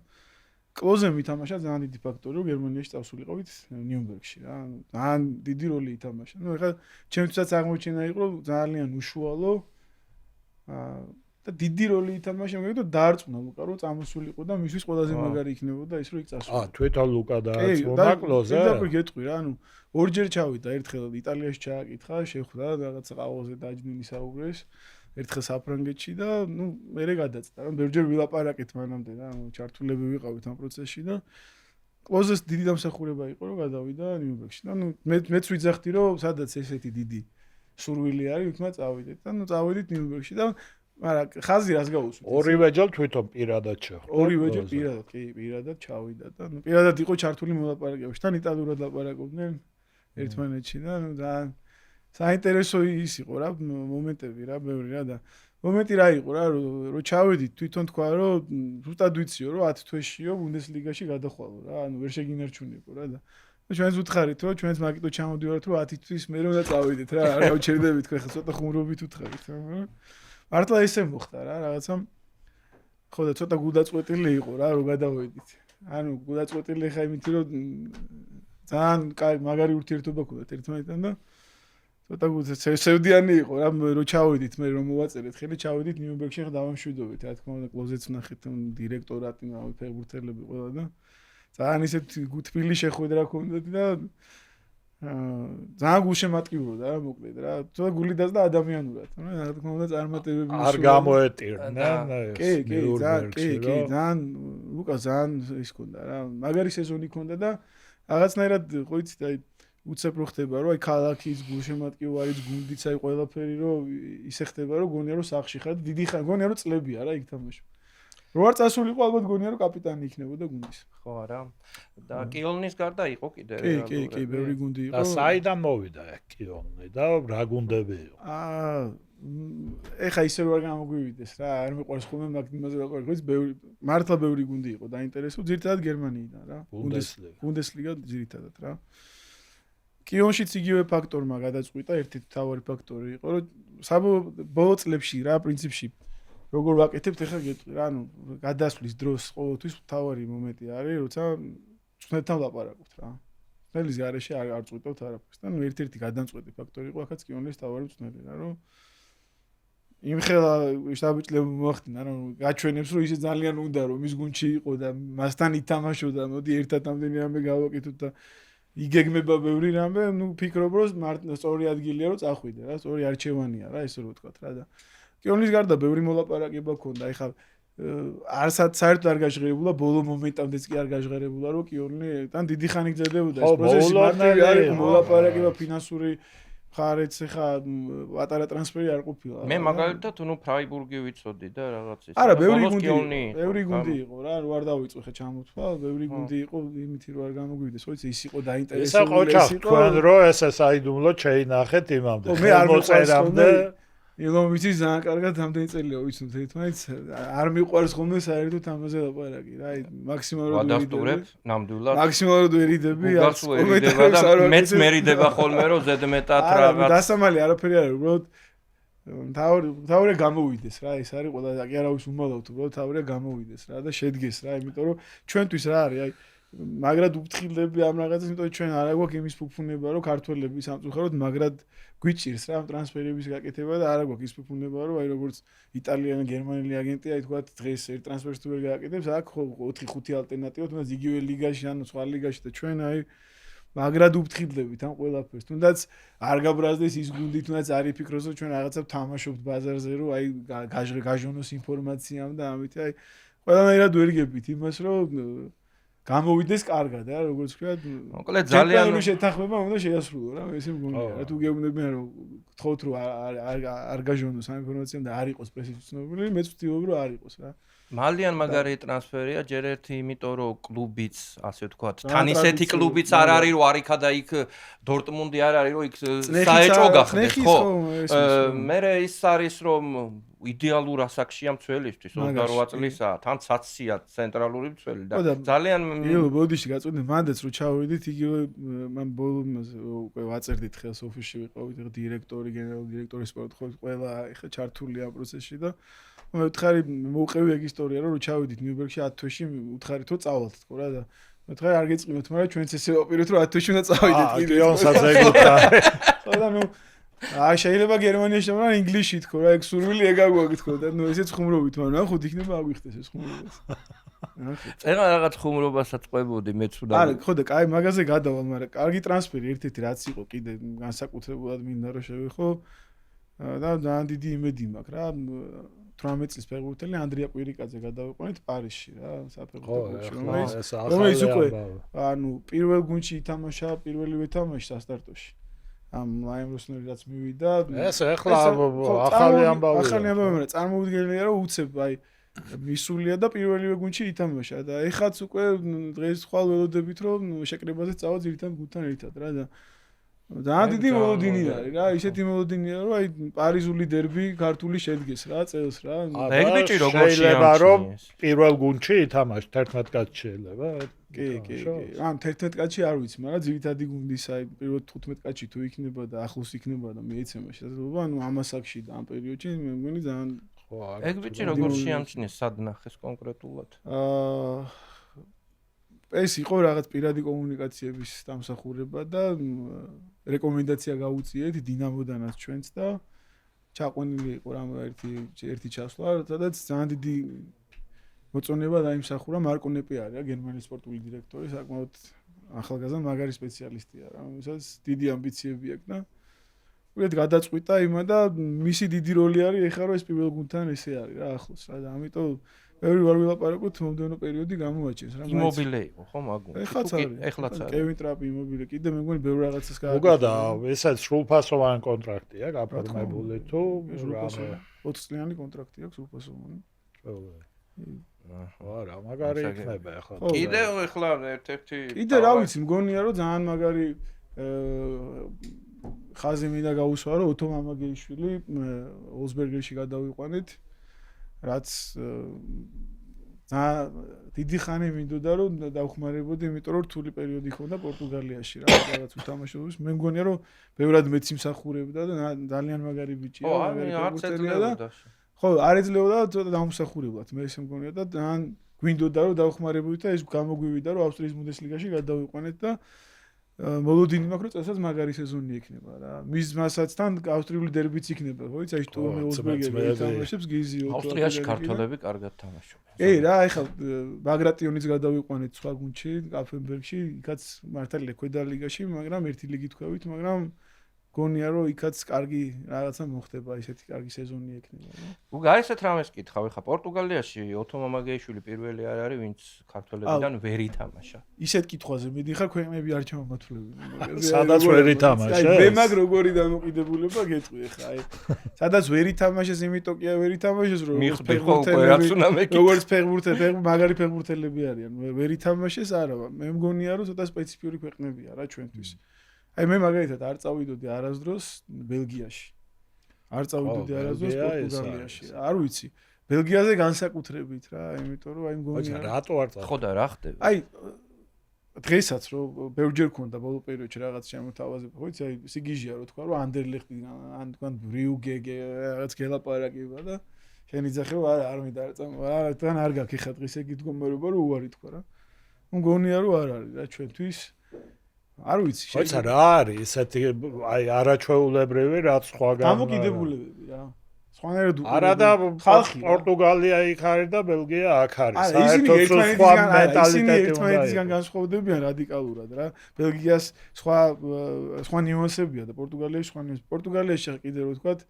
Speaker 2: კლოზემ ითამაშა ძალიან დიდი ფაქტორი, რომ გერმანიაში წავსულიყავით ნიუნბერგში რა. ძალიან დიდი როლი ითამაშა. ნუ ეხლა ჩემთვისაც აღმოჩენა იყო ძალიან უშუალო და დიდი როლი ითამაშა, მაგრამ და დაარწმუნა ლუკა, რომ წამოსულიყო და მისთვის ყველაზე მაგარი იქნებოდა ის, რომ იქ წასულიყო.
Speaker 1: თვითონ ლუკა დაარწმუნა კლოზე.
Speaker 2: და გეტყვი რა, ანუ ორჯერ ჩავიდა, ერთხელ იტალიაში ჩააკითხა, შეხვდა რაღაცა ყავოზე დაჯნილი საუბრეს. ერთხელ საფრანგეთში და ნუ მერე გადაწდა რა ბევრჯერ ვილაპარაკეთ მანამდე რა ჩართულები ვიყავით ამ პროცესში და კლოზეს დიდი დამსახურება იყო რომ გადავიდა ნიუნბერგში და ნუ მეც ვიძახდი რომ სადაც ესეთი დიდი სურვილი არის იქ წავიდეთ და ნუ წავედით ნიუნბერგში და მაგრამ ხაზი რას გაუსვით
Speaker 1: ორივეჯერ თვითონ პირადად შეხვდა
Speaker 2: ორივეჯერ პირადად კი პირადად ჩავიდა და ნუ პირადად იყო ჩართული მოლაპარაკებაში თან იტალიურად ლაპარაკობდნენ ერთმანეთში და ნუ ძალიან საინტერესო ის იყო რა მომენტები რა ბევრი რა და მომენტი რა იყო რა რომ ჩავედით თვითონ თქვა რომ ზუსტად ვიციო რომ 10 თვეშიო ბუნდესლიგაში გადახვალო რა ანუ ვერ შეგინარჩუნებო რა და ჩვენს უთხარით რომ ჩვენს მაგიტო ჩამოდივართ რომ 10 თვის მე რომ და წავედით რა არ გავჩერდებით ხო ხა ცოტა ხუმრობით უთხარით რა მართლა ისე მოხდა რა რაღაცა ხო და ცოტა გუდაწყვეტილი იყო რა რომ გადავედით ანუ გუდაწყვეტილი ხა იმით რომ ძალიან მაგარი ურთიერთობა გქონდათ ერთმანეთთან და ცოტა სევდიანი იყო რა რომ ჩავედით მე რომ მოვაწერეთ ხელი ჩავედით ნიუნბერგში ხა დავამშვიდობთ რა თქმა უნდა კლოზეც ვნახეთ დირექტორატი ფეხბურთელები ყველა და ძალიან ისეთ თბილი შეხვედრა ჰქონდათ და ძალიან გულშემატკივროდა რა მოკლედ რა ცოტა გული დაზდა ადამიანურად რა თქმა უნდა წარმატებები
Speaker 1: არ გამოეტირდნენ
Speaker 2: კი ძალიან ლუკა ძალიან ის ჰქონდა რა მაგარი სეზონი ჰქონდა და რაღაცნაირად ხო იცით აი უცებ რო ხდება რომ აი ქალაქის გულშემატკივარის გუნდიც აი ყველაფერი რომ ისე ხდება რომ გონია რომ სახში ხარ დიდი ხარ გონია რომ წლებია რა იქ თამაშობ რო არ წასულიყო ალბათ გონია რომ კაპიტანი იქნებოდა გუნდის
Speaker 3: ხო არა და კიოლნის გარდა იყო კიდე
Speaker 2: კი ბევრი გუნდი იყო
Speaker 1: და საიდან მოვიდა კიოლნი და რა გუნდები იყო
Speaker 2: ეხა ისე რო არ გამოგვივიდეს რა არ მიყვარს ხოლმე მაგ იმაზე რა ყურებს ბევრი მართლა ბევრი გუნდი იყო დაინტერესო ძირითადად გერმანიიდან რა ბუნდესლიგა ძირითადად რა კიონშიც იგივე ფაქტორმა გადაწყვიტა ერთ-ერთი მთავარი ფაქტორი იყო რომ საბოლოო წლებში რა პრინციპში როგორ ვაკეთებთ ახლა გეტყვი რა ანუ გადასვლის დროს ყოველთვის მთავარი მომენტი არის როცა წვნეთთან ვლაპარაკობთ რა წნელის გარეშე არ წვიტავთ არაფერს და ნუ ერთ-ერთი გადამწყვეტი ფაქტორი იყო ახაც კიონის მთავარი წნელი რა რომ იმხელა შტაბჭლები მოახდინა რომ გაჩვენებს რომ ისე ძალიან უნდა რომ ის გუნდში იყო და მასთან ითამაშოდა მოდი ერთად ამდენი რამე გავაკეთოთ და იგეგმება ბევრი რამე, ნუ ფიქრობ რომ სწორი ადგილია რომ წახვიდე რა, სწორი არჩევანია რა, ესე რო ვთქვათ რა და კიონის გარდა ბევრი მოლაპარაკება ჰქონდა, ეხლა არცად საერთოდ არ გაჟღერებულა, ბოლო მომენტამდეც კი არ გაჟღერებულა, რომ კიონი თან დიდი ხანი გრძელდებოდა ეს პროცესი, მარტივი არ იყო მოლაპარაკება ფინანსური ხარეც ეხა პატარა ტრანსფერი არ ყოფილა.
Speaker 3: მე მაგალითად ნუ ფრაიბურგი ვიცოდი და რაღაც ის.
Speaker 2: არა, ბევრი გუნდი იყო რა, რო არ დავიწყე ხა ჩამოთვალ, ბევრი გუნდი იყო, იმითი რო არ გამოგვივიდეს, ხო იცი, ის იყო დაინტერესებული
Speaker 1: ეს იყო. თქვენ რო ესე საიდუმლო შეინახეთ იმამდე.
Speaker 2: მე არ მოწერამდე ილომ ვიცი ძალიან კარგად ამდენი წელია ვიცნობთ ერთმანეთს არ მიყვარს ხოლმე საერთოდ ამაზე ლაპარაკი რა მაქსიმალურად
Speaker 3: ვადასტურებ ნამდვილად
Speaker 2: მაქსიმალურად ვერიდები
Speaker 3: მეც მერიდება ხოლმე რომ ზედმეტად რაღაც
Speaker 2: დასამალი არაფერი არ უბრალოდ თავრე გამოვიდეს რა ეს არის ყველა კი არავის უმალავთ უბრალოდ თავრე გამოვიდეს რა და შედგეს რა იმიტომ რომ ჩვენთვის რა არის აი მაგრად უფრთხილდები ამ რაღაცას იმიტომ რომ ჩვენ არ აგვაქვს იმის ფუფუნება რომ ქართველები სამწუხაროდ მაგრად გვიჭირს რა ტრანსფერების გაკეთება და არ აგვაქვს ის ფუფუნება რომ აი როგორც იტალიანი გერმანელი აგენტი აი თქვა დღეს ერთ ტრანსფერს თუ ვერ გააკეთებს აქვს 4-5 ალტერნატივა თუნდაც იგივე ლიგაში ანუ სხვა ლიგაში და ჩვენ აი მაგრად უფრთხილდებით ამ ყველაფერს თუნდაც არ გაბრაზდეს ის გუნდი თუნდაც არ იფიქროს რომ ჩვენ რაღაცა თამაშობთ ბაზარზე რომ აი გაჟონოს ინფორმაციამ და ამით აი ყველანაირად ვერ გებით იმას რომ გამოვიდეს კარგად რა როგორც ვთქვათ
Speaker 3: მოკლედ ძალიან
Speaker 2: შეთანხმება უნდა შეასრულო რა ესე მგონია რა თუ გეუბნებიან რომ გთხოვთ რომ არ გაჟონოს ამ ინფორმაციამ და არ იყოს პრესის უცნობელი მეც ვთქვი რომ არ იყოს რა
Speaker 3: მალიან მაგარი ტრანსფერია ჯერ ერთი იმიტომ რომ კლუბიც ასე ვთქვათ თან ისეთი კლუბიც არ არის რომ არ იქა და იქ დორტმუნდი არ არის რომ იქ საეჭო გახდეს ხო მე ის არის რომ იდეალურ ასაკშია მცველისთვის 28 წლისაა თან ცაცია ცენტრალური მცველი და ძალიან
Speaker 2: ბოდიში გაწვდით მანდაც რომ ჩავედით იგივე მან ბოლომაზე უკვე ვაწერდით ხელს ოფისში ვიყავით დირექტორი გენერალური დირექტორი სპორტ ხო ყველა ეხა ჩართულია პროცესში და მე ვთხარი მოუყევი ეგ ისტორია რომ ჩავედით ნიუ-იორკში 10 თვეში ვთხარი თუ წავალთ თქო რა და მე ვთხარი არ გეწყინოთ მაგრამ ჩვენც ესე ვაპირებთ რომ 10 თვეში უნდა წავიდეთ
Speaker 1: კიდე იონსაც ეგუთა
Speaker 2: ხო და ნუ შეიძლება გერმანიაში მაგრამ ინგლისში თქო რა ეგ სურვილი ეგ აგვაგი თქო და ნუ ესეც ხუმრობით მაგრამ ნახოთ იქნება აგვიხდეს ეს ხუმრობას
Speaker 3: წერა რაღაც ხუმრობასაც ყვებოდი მეც უნდა
Speaker 2: არა ხო და კაი მაგაზე გადავალ მაგრამ კარგი ტრანსფერი ერთ-ერთი რაც იყო კიდე განსაკუთრებულად მინდა რომ შევიხო და ძალიან დიდი იმედი მაქვს რა 18 წლის ფეხბურთელი ანდრია კვირიკაძე გადავიყვანეთ პარიზში რა საფეხბურთო რომელიც უკვე ანუ პირველ გუნდში ითამაშა პირველივე თამაში სასტარტოში ამ ლაიმ როსნერი რაც მივიდა
Speaker 1: ეს ახლა ახალი ამბავია
Speaker 2: ახალი ამბავია მაგრამ წარმოვიდგენია რომ უცებ აი მისულია და პირველივე გუნდში ითამაშა და ეხაც უკვე დღეს ხვალ ველოდებით რომ შეკრებაზე წავა ძირითადად გუნდთან ერთად რა და ძალიან დიდი მოლოდინი არის რა ისეთი მოლოდინია რომ აი პარიზული დერბი ქართული შედგეს რა წელს რა
Speaker 3: ეგ ბიჭი როგორ
Speaker 1: შეიძლება რომ პირველ გუნდში ითამაშ 11 კაცი შეიძლება
Speaker 2: კი ან 11 კაცი არ ვიცი მაგრამ ძირითადი გუნდის აი პირველ 15 კაცი თუ იქნება და ახლოს იქნება და მეეცემა შესაძლებლობა ანუ ამასაკში და ამ პერიოდში მე მგონი ძალიან
Speaker 3: ეგ ბიჭი როგორ შეამჩნიეს სად ნახეს კონკრეტულად
Speaker 2: ეს იყო რაღაც პირადი კომუნიკაციების დამსახურება და რეკომენდაცია გაუწიეთ დინამოდანაც ჩვენც და ჩაყვანილი იყო რამ ერთი ჩასვლა სადაც ძალიან დიდი მოწონება დაიმსახურა მარკო ნეპიარი გერმანიის სპორტული დირექტორი საკმაოდ ახალგაზრდა მაგარი სპეციალისტია რა რომელსაც დიდი ამბიციები აქვს და უბრალოდ გადაწყვიტა იმა და მისი დიდი როლი არის ეხლა რომ ეს პირველ გუნდთან ესე არის რა ახლოს რა და ამიტომ ბევრი ვარ ვილაპარაკოთ მომდევნო პერიოდი გამოაჩენს რა
Speaker 3: იმობილე იყო ხო მაგო
Speaker 2: ეხლაც არის კევინ ტრაპი იმობილე კიდე მე მგონი ბევრი რაღაცას გააკეთე
Speaker 1: მოგადა ესაც სრულფასოვანი კონტრაქტია გაფორმებული თუ
Speaker 2: 20 წლიანი კონტრაქტი აქვს სრულფასოვანი
Speaker 1: არა მაგარი იქნება ახლა
Speaker 3: კიდე ეხლა ერთ-ერთი
Speaker 2: კიდე რა ვიცი მგონია რომ ძალიან მაგარი ხაზი მინდა გაუსვა რომ ოთო მამაგეიშვილი ოლსბერგერში გადავიყვანეთ რაც დიდი ხანი მინდოდა რომ დავხმარებოდი იმიტომ რომ რთული პერიოდი ხონდა პორტუგალიაში რა რაღაც უთამაშობის მე მგონია რომ ბევრად მეც იმსახურებდა და ძალიან მაგარი ბიჭია ხო არ ეძლებოდა ცოტა დამსახურებლად მე ესე მგონია და ძალიან გვინდოდა რომ დავხმარებოდი და ეს გამოგვივიდა რომ ავსტრიის ბუნდესლიგაში გადავიყვანეთ და მოლოდინი მაქვს რომ წელსაც მაგარი სეზონი იქნება რა მის მასაც თან ავსტრიული დერბიც იქნება ხო იცი შტურმე ოლსბერგერი თამაშობს გიზიო
Speaker 3: ავსტრიაში ქართველები კარგად თამაშობენ
Speaker 2: კი რა ეხლა ბაგრატიონიც გადავიყვანეთ სხვა გუნდში კაფენბერგში იქაც მართალია ქვედა ლიგაში მაგრამ ერთი ლიგით ქვევით მაგრამ გონია რომ იქაც კარგი რაღაცა მოხდება ისეთი კარგი სეზონი ექნება რა
Speaker 3: უგა ესეთ რამეს კითხავ ეხლა პორტუგალიაში ოთო მამაგეიშვილი პირველი არ არის ვინც ქართველებიდან ვერ ითამაშა
Speaker 2: ისეთ კითხვაზე მიდიხარ ქვეყნები არ ჩამომათვლები
Speaker 1: სადაც ვერ ითამაშეს
Speaker 2: მე მაგ როგორი დამოკიდებულება გეტყვი ეხლა აი სადაც ვერ ითამაშეს იმიტომ კი ვერ ითამაშეს რომ როგორც ფეხბურთელი მაგარი ფეხბურთელები არიან ვერ ითამაშეს არა მე მგონია რომ ცოტა სპეციფიური ქვეყნებია რა ჩვენთვის აი მე მაგალითად არ წავიდოდი არასდროს ბელგიაში. არ წავიდოდი არასდროს პორტუგალიაში. არ ვიცი. ბელგიაზე განსაკუთრებით რა, იმიტომ რომ აი მგონია
Speaker 1: რატო არ წავიდოდი?
Speaker 3: ხო და რა ხდება?
Speaker 2: აი დღესაც რომ ბევრჯერ ქონდა ბოლო პერიოდში რაღაც შემოთავაზება, ხო იცი, აი სიგიჟია რო თქვა რომ ანდერლეხტი ან თქვა ბრიუგე რაღაც გელაპარაკება და შენ იძახე რომ არ მინდა არ წამ არა თან არ გაქვს ხა დღეს ეგ იდგომერობა რომ უარი თქვა რა. მგონია რომ არ არის რა ჩვენთვის არ ვიცი
Speaker 1: შეიძლება რა არის ესეთი აი არაჩვეულებრივი რაც სხვაგან
Speaker 2: დამოკიდებულებები რა სხვანაირად
Speaker 1: არა და პორტუგალია იქ არის და ბელგია აქ არის საერთოდ სხვა მენტალიტეტი უნდა
Speaker 2: ერთმანეთისგან განსხვავდებიან რადიკალურად რა ბელგიას სხვა ნიუანსებია და პორტუგალიაში სხვა ნიუანსები პორტუგალიაში კიდე რო ვთქვათ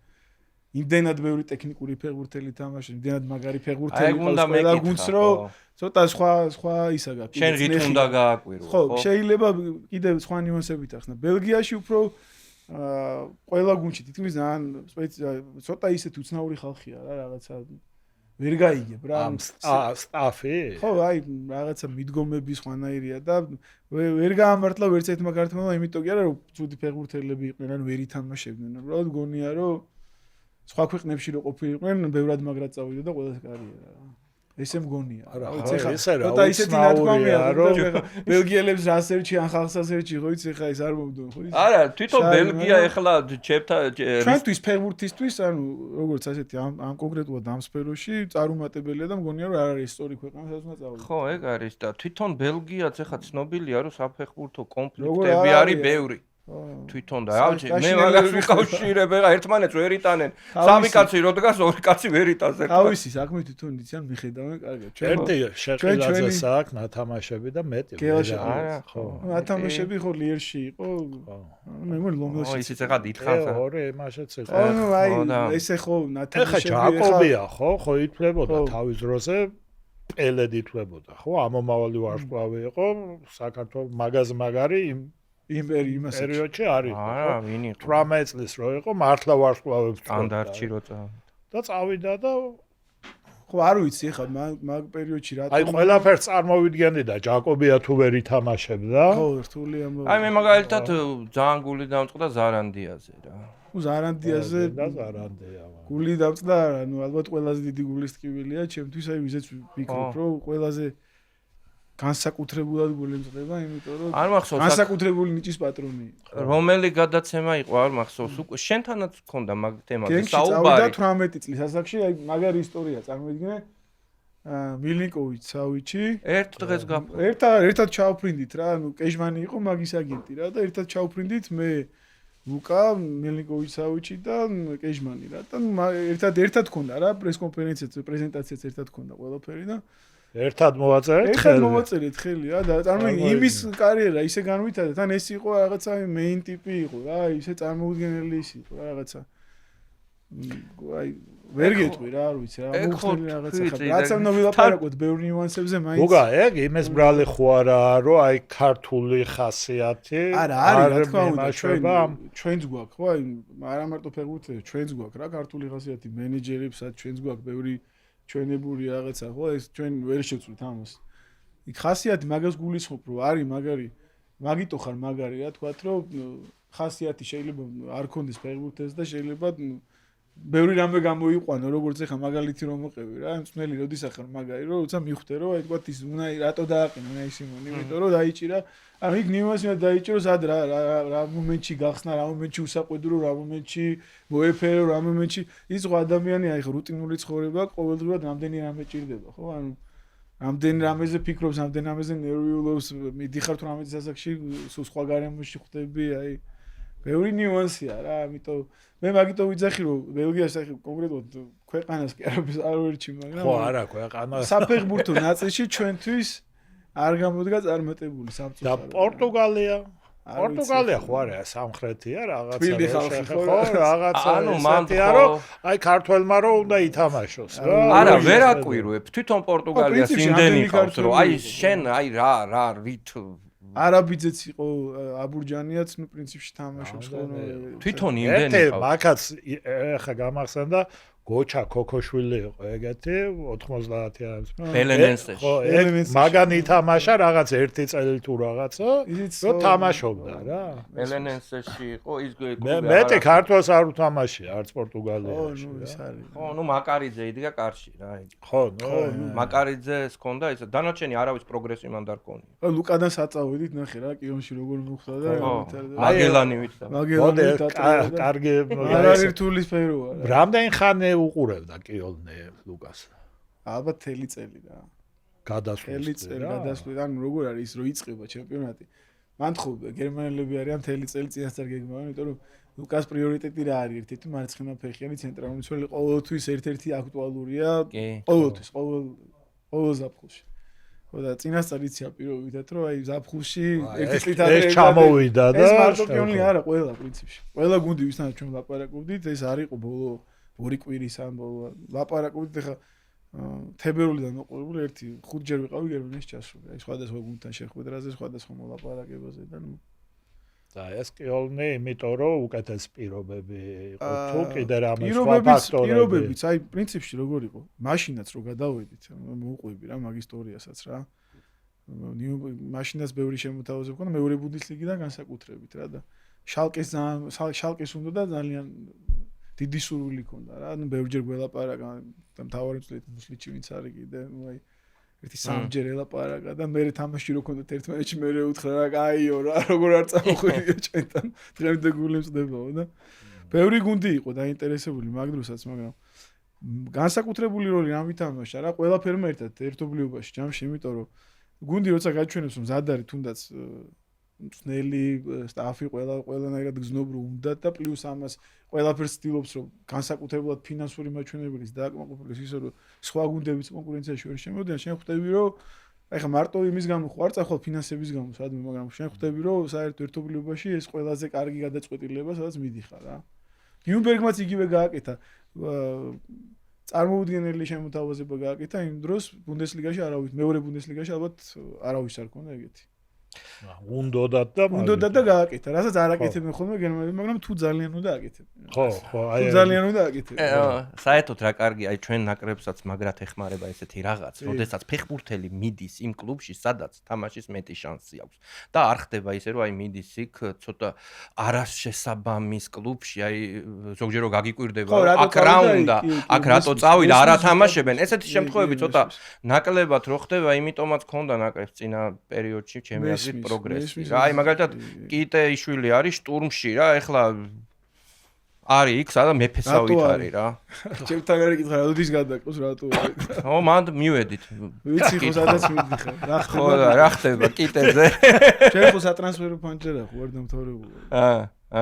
Speaker 2: იმდენად ბევრი ტექნიკური ფეხბურთელი თამაშობს იმდენად მაგარი ფეხბურთელი ყავს ყველა გუნდს რომ ცოტა სხვა ისა გაქვს
Speaker 3: შენ რით უნდა გააკვირო
Speaker 2: ხო შეიძლება კიდე სხვა ნიუანსებით ახსნა ბელგიაში უფრო ყველა გუნდში თითქმის ძალიან ცოტა ისეთი უცნაური ხალხია რა რაღაცა ვერ გაიგებ რა
Speaker 1: სტაფი
Speaker 2: ხო აი რაღაცა მიდგომები სხვანაირია და ვერ გაამართლა ვერც ერთმა ქართველმა იმიტომ კი არა რომ ცუდი ფეხბურთელები იყვნენ ან ვერ ითამაშებდნენ უბრალოდ გონია რომ სხვა ქვეყნებში რო ყოფილიყვნენ ბევრად მაგრად წავიდა და ყველას კარიერა რა ესე მგონია.
Speaker 1: არა,
Speaker 2: ვიცი ხა.
Speaker 1: ისე რა,
Speaker 2: ცოტა ისეთი ნათქვამია,
Speaker 1: რომ
Speaker 2: ბელგიელებს რასერჩი ან ხალხსასერჩი ხო იცი ხა ეს არ მომდონ ხო იცი.
Speaker 3: არა, თვითონ ბელგია ეხლა ჩემთა
Speaker 2: ჩვენთვის ფეხბურთისთვის, ანუ როგორც ასეთი ამ კონკრეტულად ამ სფეროში წარუმატებელია და მგონია რომ არ არის ისტორიი ქვეყანა, სადაც უნდა წავიდე.
Speaker 3: ხო, ეგ არის და თვითონ ბელგიაც ეხლა ცნობილია რომ საფეხბურთო კონფლიქტები არის ბევრი. თვითონ და ავჭი მე მაგას უკავშირებ ეხა ერთმანეთს ვერ იტანენ სამი კაცი რო დგას ორი კაცი ვერ იტანს ერთმანეთს
Speaker 2: თავისი საქმე თვითონ იციან მიხედავენ კარგად
Speaker 1: ერთი შეყილაძე საქმე ნათამაშები და მეტი
Speaker 3: არა
Speaker 2: ხო ნათამაშები ხო ლიერში იყო მე მგონი ლონდონში
Speaker 3: ისიც ეხა დიდხანს
Speaker 1: ორი იმაშიც იყო
Speaker 2: ანუ აი ესე ხო ნათამაშები
Speaker 1: ეხა ჯაკობია ხო ითვლებოდა თავის დროზე პელედ ითვლებოდა ხო ამომავალი ვარსკვლავი იყო საქართველოს მაგარი
Speaker 2: იმპერიუმას
Speaker 1: პერიოდში არის
Speaker 3: არა ვინ იყო
Speaker 1: 18 წლის რო იყო მართლა ვარსკვლავებს
Speaker 3: სტანდარტში რო
Speaker 1: და წავიდა და
Speaker 2: ხო არ ვიცი ხა მაგ პერიოდში რა
Speaker 1: აი ყველაფერს წარმოვიდგენდი და ჯაკობია თუ ვერ ითამაშებდა
Speaker 2: ხო რთული ამბავი
Speaker 3: აი მე მაგალითად ძალიან გული დამწყდა ზარანდიაზე რა
Speaker 2: ზარანდიაზე
Speaker 1: და ზარანდია
Speaker 2: გული დამწყდა ანუ ალბათ ყველაზე დიდი გულის ტკივილია ჩემთვის აი ვიზეც ვფიქრობ რომ ყველაზე განსაკუთრებულად გული მწყდება, იმიტომ რომ
Speaker 3: არ მახსოვს
Speaker 2: განსაკუთრებული ნიჭის პატრონი.
Speaker 3: რომელი გადაცემა იყო, არ მახსოვს. უკვე შენთანაც გქონდა მაგ თემაზე
Speaker 2: საუბარი. 18 წლის ასაკში, აი მაგარი ისტორია წარმოიდგინე. მილინკოვიჩ სავიჩი
Speaker 3: ერთ დღეს გაფრთხილდა.
Speaker 2: ერთად ჩავფრინდით რა, ანუ კეჟმანი იყო მაგის აგენტი რა და ერთად ჩავფრინდით მე ლუკა მილინკოვიჩ სავიჩი და კეჟმანი რა. და ერთად ქონდა რა პრესკონფერენციაც, პრეზენტაციაც ერთად ქონდა ყველაფერი და
Speaker 1: ერთად მოვაწერეთ ხელი რა და წარმოიდგინე იმის კარიერა ისე განვითარდა თან ეს იყო რაღაცა მეინ ტიპი იყო რა ისე წარმოუდგენელი ის იყო რაღაცა აი ვერ გეტყვი რა არ ვიცი რა მოხდილი რაღაცა ხა რაცა უნდა ვილაპარაკოთ ბევრი ნიუანსებზე მაინც გოგა ეგ იმის ბრალი ხო არაა რომ აი ქართული ხასიათი
Speaker 2: არა არის რა თქმა უნდა ჩვენც გვაქვს ხო აი არა მარტო ფეხბურთელებს ჩვენც გვაქვს რა ქართული ხასიათი მენეჯერებსაც ჩვენც გვაქვს ბევრი ჩვენებური რაღაცა ხო ეს ჩვენ ვერ შევწვით ამას. იქ ხასიათი მაგას გულისხმობ რომ არის მაგარი მაგიტო ხარ მაგარი რა თქვათ რომ ხასიათი შეიძლება არ ქონდეს ფეხბურთელს და შეიძლება ბევრი რამე გამოიყვანო როგორც ეხა მაგალითი რომ მოყევი რა მწმელი როდის ახარ მაგარი რომ უცა მიხვდე რომ აი თქვათ ის უნდა რატო დააყენა მე ისიმონი იმიტომ რომ დაიჭირა ანუ იქ ნიუანსი უნდა დაიჭირო სად რა მომენტში გახსნა რა მომენტში უსაყვედურო რა მომენტში მოეფერო რა მომენტში ის ხო ადამიანი აი ხო რუტინული ცხოვრება ყოველდღიურად რამდენი რამე ჭირდება ხო ანუ რამდენი რამეზე ფიქრობს რამდენი რამეზე ნერვიულობს მიდიხარ თუ რამე სასაკში სულ სხვა გარემოში ხვდები აი ბევრი ნიუანსია რა ამიტომ მე მაგითო ვიძახი რომ ბელგიაში ახლა კონკრეტულად ქვეყანას კი არ ვერჩი მაგრამ
Speaker 1: ხო არა ქვეყანა
Speaker 2: საფეხბურთო ნაწილში ჩვენთვის არ გამოდგა წარმატებული სამწუხარო
Speaker 1: და პორტუგალია ხო არა სამხრეთია რაღაცა ხო რაღაცა
Speaker 3: ანუ მანდია
Speaker 1: რომ აი ქართველმა რომ უნდა ითამაშოს რა
Speaker 3: არა ვერ აკვირვებ თვითონ პორტუგალიას იმდენი ყავს რომ აი შენ აი რა რით
Speaker 2: არაბიძეც იყო აბურჯანიაც ნუ პრინციპში თამაშობს ხო
Speaker 3: თვითონ იმდენი ყავს
Speaker 1: მაგაც ახლა გამახსენდა გოჩა ქოქოშვილი იყო ეგეთი 90-იანებში
Speaker 3: ბელენენსეში
Speaker 1: ხო ეგ მაგანი თამაშა რაღაც ერთი წელი თუ რაღაცა რომ თამაშობდა რა
Speaker 3: ბელენენსეში იყო ის
Speaker 1: მეტი ქართველს არ უთამაშია არც პორტუგალიაში
Speaker 2: ხო ის არის
Speaker 3: ხო ნუ მაკარიძე იდგა კარში რა
Speaker 1: ხო
Speaker 3: მაკარიძეს ჰქონდა ეს დანარჩენი არავის პროგრესი მან არ ჰქონია
Speaker 2: ხო ლუკადან საწავედით ნახე რა კიონში როგორ მოხდა და
Speaker 3: მაგელანივით და
Speaker 2: მაგელანივით
Speaker 1: კარგი
Speaker 2: არა რთული სფეროა
Speaker 1: რამდენი ხანი უყურებდა კიოლნე ლუკას
Speaker 2: ალბათ თელი წელი რა გადასვლით ანუ როგორ არის ის რომ იწყება ჩემპიონატი მან ხო გერმანელები არიან თელი წელი წინასწარ გეგმავენ იმიტომ რომ ლუკას პრიორიტეტი რა არის ერთ-ერთი მარცხენა ფეხიანი ცენტრალური მცველი ყოველთვის ერთ-ერთი აქტუალურია ყოველთვის ყოველ ზაფხულში ხო და წინასწარ იცი აპირობითად რომ აი ზაფხულში ერთი წლით ადრე
Speaker 1: ეს ჩამოვიდა და
Speaker 2: ეს მარტო კიონი არა ყველა პრინციპში ყველა გუნდი ვისთანაც ჩვენ ლაპარაკობდით ეს არ იყო ბოლო ორი კვირის ან ბოლო ლაპარაკობდით ახლა თებერვლიდან მოყოლებული ერთი 5 ჯერ ვიყავი გერმანიაში ჩასული აი სხვადასხვა გუნდთან შეხვედრაზე სხვადასხვა მოლაპარაკებაზე და ნუ
Speaker 1: და ეს კიოლნე იმიტომ რომ უკეთეს პირობები იყო თუ კიდე რამე სხვა ფაქტორები
Speaker 2: პირობებიც აი პრინციპში როგორ იყო მაშინაც რო გადავედით მოუყვები რა მაგ ისტორიასაც რა მაშინაც ბევრი შემოთავაზება ქონდა მეორე ბუნდესლიგიდან განსაკუთრებით რა და შალკეს უნდა და ძალიან დიდი სურვილი ქონდა რა. ანუ ბევრჯერ გველაპარაკა და მთავარი მწვრთნელი მუსლიჩი ვინც არის კიდე, ერთი სამჯერ ელაპარაკა და მე თამაში რო ქონდათ ერთმანეთში მე უთხრა რა კაიო რა როგორ არ წამოხვიდიო ჩვენთან დღემდე გული მწდებაო და ბევრი გუნდი იყო დაინტერესებული მაგ დროსაც მაგრამ განსაკუთრებული როლი რამ ვითამაშა რა ყველაფერმა ერთად ერთობლიობაში ჯამში იმიტომ რომ გუნდი როცა გაჩვენებს რომ მზად არის თუნდაც მწნელი სტაფი ყველანაირად გზნობრო უნდა და პლუს ამას ყველაფერს ცდილობს რომ განსაკუთრებულად ფინანსური მაჩვენებლის დააკმაყოფილოს ისე რომ სხვა გუნდებიც კონკურენციაში ვერ შემოდიან შენ ხვდები რომ ეხლა მარტო იმის გამო ხო არ წახვალ ფინანსების გამო სადმე მაგრამ შენ ხვდები რომ საერთო ერთობლიობაში ეს ყველაზე კარგი გადაწყვეტილება სადაც მიდიხარ რა ნიუნბერგმაც იგივე გააკეთა წარმოუდგენელი შემოთავაზება გააკეთა იმ დროს ბუნდესლიგაში არავის მეორე ბუნდესლიგაში ალბათ არავის არ ქონდა ეგეთი უნდა და გააკეთა რასაც არ აკეთებენ ხოლმე გერმანელები მაგრამ თუ ძალიან უნდა აკეთებენ
Speaker 1: ხო
Speaker 2: აი ძალიან უნდა აკეთებენ
Speaker 3: საერთოდ რა კარგი აი ჩვენ ნაკრებსაც მაგრად ეხმარება ესეთი რაღაც როდესაც ფეხბურთელი მიდის იმ კლუბში სადაც თამაშის მეტი შანსი აქვს და არ ხდება ისე რომ აი მიდის იქ ცოტა არასშესაბამის კლუბში აი ზოგჯერ რომ გაგიკვირდება აქ რა უნდა აქ რატო წავიდა არ ათამაშებენ ესეთი შემთხვევები ცოტა ნაკლებად რო ხდება იმიტომაც ქონდა ნაკრებს წინა პერიოდში ჩემი პროგრესი რა აი მაგალითად კიტე იშვილი არის შტურმში რა ეხლა არის იქ სადაც მეფესავით არის რა
Speaker 2: ჩემთან არ ეკითხა როდის გადაყოს რატო არის
Speaker 3: ო მანდ მივედით
Speaker 2: ვიცი ხო სადაც მიდიხარ რა
Speaker 3: ხო რა ხდება კიტეზე
Speaker 2: ჩვენ ხო სატრანსფერო ფანჯერა ხო არ დამთავრებულა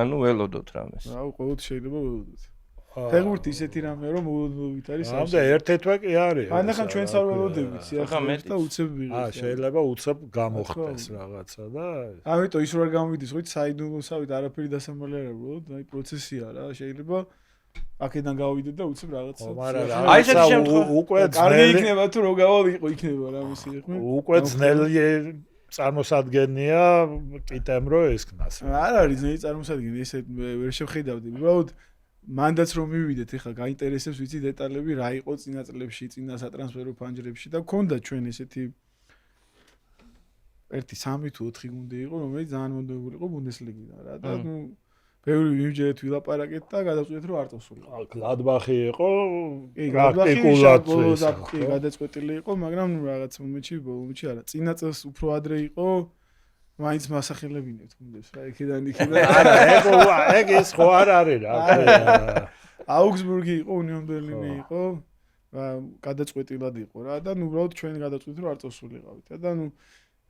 Speaker 3: ანუ ველოდოთ რამეს
Speaker 2: რა ყოველთვის შეიძლება ველოდოთ ფეხბურთი ისეთი რამეა რომ მოულოდნობით არის
Speaker 1: ამდე ერთ-ერთვა კი არის
Speaker 2: ანახან ჩვენც არ ველოდებით სიახლოვეს და უცებ ვიღეთ
Speaker 1: შეიძლება უცებ გამოხდეს რაღაცა და
Speaker 2: ამიტომ ის რო არ გამოვიდეს ხო საიდუმლოსავით არაფერი დასამალი არ არის აი პროცესია რა შეიძლება აქედან გავიდეთ და უცებ რაღაცა
Speaker 3: აი ესეთი შემთხვევა
Speaker 1: უკვე
Speaker 2: კარგი იქნება თუ რო გავალიყო იქნება რამისი ხო
Speaker 1: უკვე ძნელი წარმოსადგენია კიტემ რო ესკნას
Speaker 2: არ არის ძნელი წარმოსადგენია ესე ვერ შევხედავდი უბრალოდ მანდაც რომ მივიდეთ ეხლა გაინტერესებს ვიცი დეტალები რა იყო წინა წლებში წინა სატრანსფერო ფანჯრებში და გქონდა ჩვენ ესეთი 1-3 თუ 4 გუნდი იყო რომელიც ძალიან მონდებული იყო ბუნდესლიგიდან რა და ნუ ბევრი ვიმჯერეთ ვილაპარაკეთ და გადავწყვეტეთ რომ არ წავსულიყო
Speaker 1: გლადბახი იყო
Speaker 2: პრაქტიკულად კი გადაწყვეტილი იყო მაგრამ ნუ რაღაც მომენტში არა წინა წელს უფრო ადრე იყო მაინც მასახელებინებთ გუნდებს რა იქიდან
Speaker 1: არა ეგ ეს ხო არ არის რა
Speaker 2: აუგსბურგი იყო უნიონ ბერლინი იყო გადაწყვეტილად იყო რა და ნუ უბრალოდ ჩვენ გადაწყვეტეთ რომ არ წავსულიყავით და ნუ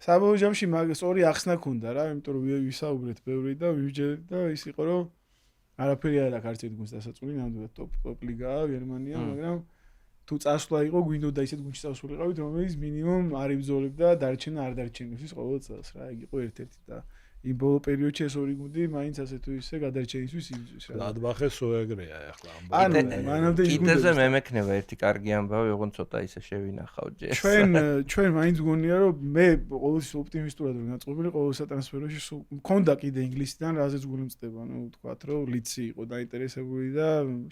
Speaker 2: საბოლოო ჯამში მაგას ორი ახსნა ქონდა რა იმიტომ რომ ვისაუბრეთ ბევრი და ვიჯერეთ და ის იყო რომ არაფერი არ აქვს არც ერთ გუნდს დასაწული ნამდვილად ტოპ ლიგაა გერმანია მაგრამ თუ წასვლა იყო გვინდოდა ისეთ გუნდში წასულიყავით რომელიც მინიმუმ არ იბრძოლებდა დარჩენა არ დარჩენისთვის ყოველ წელს რა იგი იყო ერთ-ერთი და იმ ბოლო პერიოდში ეს ორი გუნდი მაინც ასე თუ ისე გადარჩენისთვის იბრძვის რა
Speaker 1: გლადბახე სოეგრეა ახლა
Speaker 2: ანუ მანამდე ის გუნდი
Speaker 3: კიდეზე მე მექნება ერთი კარგი ამბავი ოღონდ ცოტა ისე შევინახავ ჯერ
Speaker 2: ჩვენ მაინც გონია რომ მე ყოველთვის ოპტიმისტურად ვარ გაწყობილი ყოველ სატრანსფეროში მქონდა კიდე ინგლისიდან რაზეც გული მწდება ნუ ვთქვათ რომ ლიცი იყო დაინტერესებული და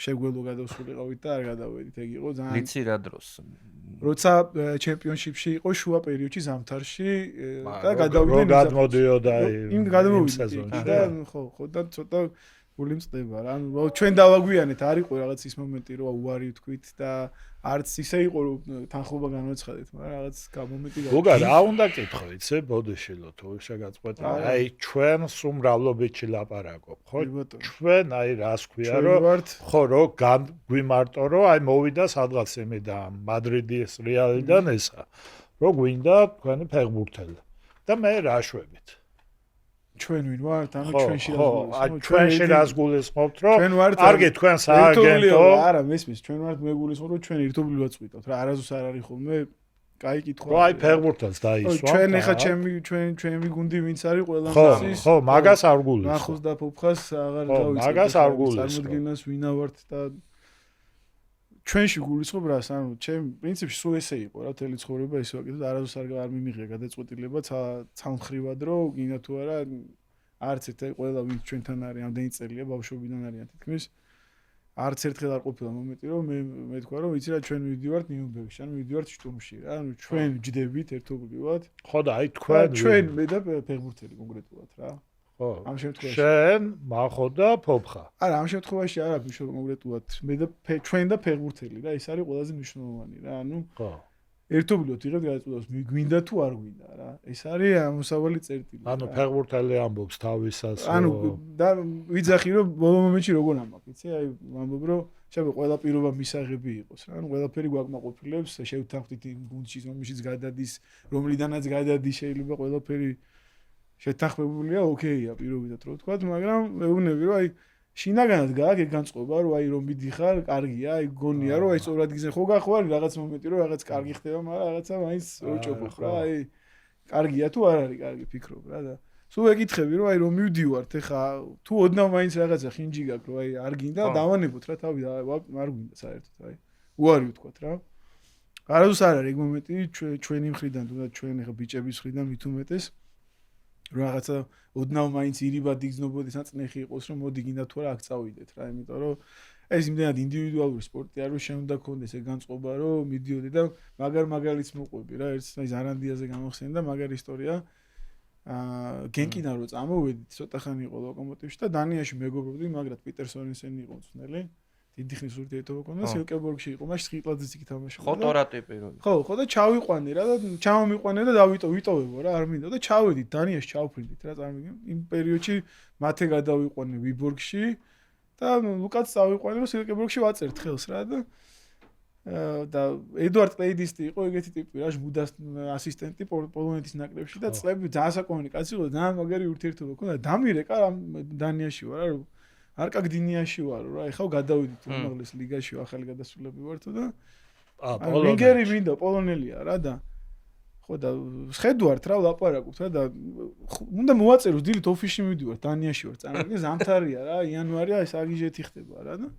Speaker 2: შეგველო გადავსულიყავით და არ გადავედით ეგ იყო ძალიან
Speaker 3: ლიცი რა დროს
Speaker 2: როცა ჩემპიონშიპში იყო შუა პერიოდში ზამთარში და გადავიდნენ
Speaker 1: გადმოდიოდა
Speaker 2: იმ გადმოვიდა და ხო და ცოტა გული მწდება რა ანუ ჩვენ დავაგვიანეთ არ იყო რაღაც ის მომენტი რომ უარი ვთქვით და არც ისე იყო რომ თანხმობა განვაცხადეთ მაგრამ რაღაც გამომენტი
Speaker 1: გოგა რა უნდა კითხო იცი ბოდიშილო თუ შეგაწყვეტა აი ჩვენ სუმრავლობითში ლაპარაკობ ხო ჩვენ აი რას ქვია რომ ხო რო გვიმარტო რომ აი მოვიდა სადღაც იმედა მადრიდის რეალიდან ესა რომ გვინდა თქვენი ფეხბურთელი და მე რაშვებით
Speaker 2: ჩვენ ვინ ვართ ანუ ჩვენში
Speaker 1: ჩვენში რას გულისხმობთ რომ კარგი თქვენ სააგენტო
Speaker 2: არა მესმის ჩვენ ვართ მეგულისხმობ რომ ჩვენ ერთობლივად წვიდოთ რა არასდროს არ არის ხოლმე კაი კითხვა
Speaker 1: აი ფეხბურთელს დაისვა
Speaker 2: ჩვენ ეხა ჩემი გუნდი ვინც არის ყველასის
Speaker 1: ხო მაგას არ გულისხმობ
Speaker 2: ნახოს და ფოფხას აღარ გავიცნობ
Speaker 1: მაგას არ გულისხმობ
Speaker 2: წარმოდგენას ვინა ვართ და ჩვენში გულისხმობ რას ანუ ჩემ პრინციპში სულ ესე იყო რა თელი ცხოვრება ისე ვაკეთებ არასდროს არ მიმიღია გადაწყვეტილება ცალმხრივად რომ გინდა თუ არა არც ერთ ყველა ვინც ჩვენთან არის ამდენი წელია ბავშვობიდან არიან თითქმის არც ერთხელ არ ყოფილა მომენტი რომ მე თქვა რომ ვიცი რა ჩვენ მივდივართ ნიუნბერგში ანუ მივდივართ შტურმში რა ანუ ჩვენ ჯდებით ერთობლივად
Speaker 1: ხო და აი თქვენ
Speaker 2: ჩვენ მე და ფეხბურთელი კონკრეტულად რა
Speaker 1: ხო.
Speaker 2: ამ შემთხვევაში.
Speaker 1: შენ, მახო და ფოფხა.
Speaker 2: არა, ამ შემთხვევაში არა ბიშვ კონკრეტულად მე და ჩვენ და ფეხბურთელი რა, ეს არის ყველაზე მნიშვნელოვანი რა. ანუ
Speaker 1: ხო.
Speaker 2: ერთობლივად იღებ გადაწყვეტილებას, გვინდა თუ არ გვინდა რა. ეს არის ამოსავალი წერტილი.
Speaker 1: ანუ ფეხბურთელი ამბობს თავისას,
Speaker 2: ანუ და ვიძახი რომ ბოლო მომენტში როგორ ამბობ, იცი? აი ამბობ რომ შეიძლება ყველა პირობა მისაღები იყოს რა. ანუ ყველაფერი გვაკმაყოფილებს, შევთანხმდით იმ გუნდში, რომელშიც გადადის, რომლიდანაც გადადის, შეიძლება ყველაფერი შეთანხმებულია, ოკეია, პირობითად რო ვთქვა, მაგრამ მეუბნები რომ აი შინაგანად გააქვს ეგ განწყობა, რომ აი რომ მიდიხარ, კარგია, აი გონია რომ აი სწორად გიზენ ხო გახوار რაღაც მომენტი რომ რაღაც კარგი ხდება, მაგრამ რაღაცა მაინც ოჭობობ რა, აი კარგია თუ არ არის კარგი ფიქრობ რა და სულ ეკითხები რომ აი რომ მივდივართ ეხა თუ ოდნავ მაინც რაღაცა ხინჯი გაქვს რომ აი არ გინდა დავანებოთ რა თავი არ გვინდა საერთოდ აი უარი ვთქვათ რა არასდროს არ არის ეგ მომენტი ჩვენი მხრიდან თუნდაც ჩვენ ეხა ბიჭების მხრიდან მით უმეტეს რაღაცა ოდნავ მაინც ირიბად იგზნობოდეს ან წნეხი იყოს რომ მოდი გინდა თუ არა აქ წავიდეთ რა იმიტომ რომ ეს იმდენად ინდივიდუალური სპორტი არ რომ შემდა კონდეს ეგ განწყობა რომ მიდიოდი და მაგალითს მოყვები რა ერთ აი ზარანდიაზე გამახსენდა მაგარი ისტორია გენკიდან რო წამოვედით ცოტა ხანი იყო ლოკომოტივში და დანიაში მეგობრობდი მაგრამ პიტერ სორენსენი იყო ძნელი დიდი ხნის ურთიერთობა ჰქონდა სილკებორგში იყო მაშინ ხილკლაძეც იქ თამაშობდა
Speaker 3: ხოტორა ტიპი რო
Speaker 2: ხო და ჩავიყვანე რა და ჩამომიყვანე და ვიტოვებო რა არ მინდა და ჩავედით დანიაში ჩავფრინდით რა წარმოგიდგენ იმ პერიოდში მათე გადავიყვანე ვიბორგში და ლუკაც წავიყვანე რომ სილკებორგში ვაწერთ ხელს რა და ედვარდ კლეიდისტი იყო ეგეთი ტიპი რა ჟბუდას ასისტენტი პოლონეთის ნაკრებში და წლები ძალიან საკომუნიკაციო იყო ძალიან მაგარი ურთიერთობა ჰქონდა დამირეკა დანიაში ვარ რა არკა გდინიაში ვარ რა ეხლა გადავიდით უმაღლეს ლიგაში ახალი გადასულები ვართ და პოლონელი მინდა პოლონელია რა და ხო და შედვართ რა ლაპარაკობთ რა და უნდა მოვაწეროს დილით ოფისში მივდივარ დანიაში ვარ წარმოგიდგენთ ზამთარია რა იანვარია ეს აგიჟეთი ხდება რა და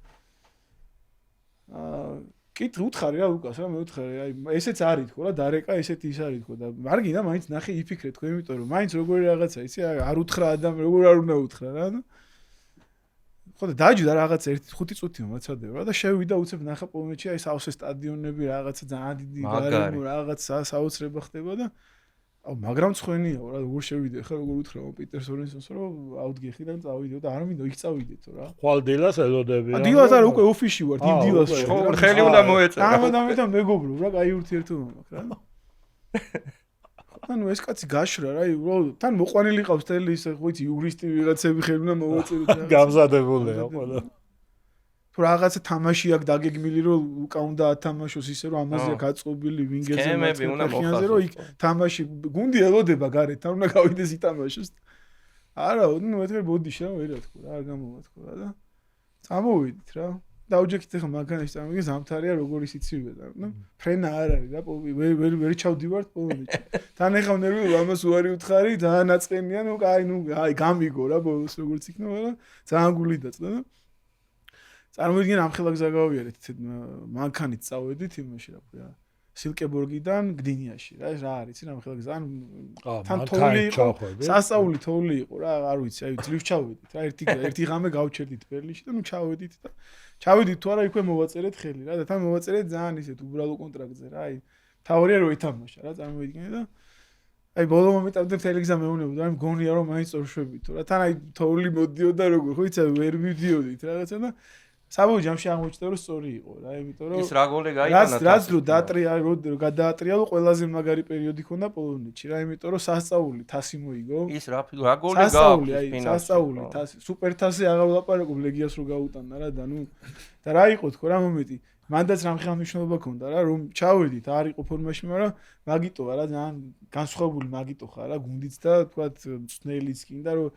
Speaker 2: კით უთხარი რა ლუკას რა მე უთხარი აი ესეც არის თქო რა დარეკა ესეთი ის არის თქო და არ გინდა მაინც ნახე იფიქრე თქო იმიტომ რომ მაინც როგორი რაღაცა იცი არ უთხრა ადამი როგორ არ უნდა უთხრა რა და ხო და დაჯდა რაღაც 1-5 წუთი მომაცადება რა და შევიდა უცებ ნახა პოლონეთში აი საოცე სტადიონები რაღაცა ძალიან დიდი გარემო რაღაც საოცრება ხდება და აუ მაგრამ ცხენია რა როგორ შევიდე ხა როგორ უთხრა პიტერ სორენსონს რომ აუდგეხიდან წავიდეო და არ მინდა იქ წავიდეთო რა
Speaker 1: ხვალ დილას ელოდებიან
Speaker 2: დილას არა უკვე ოფისში ვარ იმ დილას
Speaker 3: ხო ხელი უნდა მოეწერა
Speaker 2: და მეგობრო რა კაი ურთიერთობა მაქვს რა ანუ ეს კაცი გაშრა რა თან მოყვანილი ყავს თელი ისე ხო იცი იურისტი ვიღაცები ხელი უნდა მოვაწეროთ რა
Speaker 1: გამზადებულია ყველა
Speaker 2: თუ რაღაცა თამაში აქვს დაგეგმილი რომ უკა უნდა ათამაშოს ისე რომ ამაზე გაწყობილი ვინგერზე
Speaker 3: მოხახიანზე
Speaker 2: რომ იქ თამაში გუნდი ელოდება გარეთ არ უნდა გავიდეს ითამაშოს არა ნუ მეთქე ბოდიში რა ვერა თქო რა არ გამოვა თქო რა და წამოვიდით რა დაუჯექით ახლა მაგანაში წარმოგიდგენ ზამთარია როგორი სიცივე და ნუ ფრენა არ არის რა ვერ ჩავდივართ პოლონეთში თან ახლა ნერვიულ ამას უარი უთხარი ძალიან აწყენია ნუ აი გამიგო რა ბოლოს როგორც იქნება რა ძალიან გული დაწყდა და წარმოიდგინე ამ ხელა გზა გავიარეთ მანქანით წავედით იმაში რა ქვია სილკებორგიდან გდინიაში რა ეს რა არის რა ხელა გზა თან თოვლი იყო სასწაული თოვლი იყო რა არ ვიცი აი ძლივ ჩავედით რა ერთი ღამე გავჩერდით ბერლინში და ნუ ჩავედით და ჩავედით თუ არა იქვე მოვაწერეთ ხელი რა და თან მოვაწერეთ ძალიან ისეთ უბრალო კონტრაქტზე რა აი თავია რომ ითამაშა რა წარმოიდგინე და აი ბოლო მომენტამდე მთელი გზა მეუბნებოდა აი მგონია რომ მაინც წორშვებითო რა თან აი თოვლი მოდიოდა როგორ ხო იცი ვერ მივდიოდით რაღაცა და საბოლოო ჯამში აღმოჩნდა რომ სწორი იყო რა იმიტომ რომ
Speaker 3: ის რა გოლი გაიტანა
Speaker 2: რაც რო გადაატრიალო ყველაზე მაგარი პერიოდი ქონდა პოლონეთში რა იმიტომ რომ სასწაული თასი მოიგო
Speaker 3: ის რა გოლი გააქვს
Speaker 2: აი სასწაული თასი სუპერ თასი აღარ ვლაპარაკობ ლეგიას რო გაუტანა რა და ნუ და რა იყო თქო რა მომენტი მანდაც რამ ხელმისაწვდომობა ქონდა რა რომ ჩავედით არ იყო ფორმაში მაგრამ მაგიტოა რა ძალიან განსხვავებული მაგიტო ხარ რა გუნდიც და თქვათ წნელიც კიდე რომ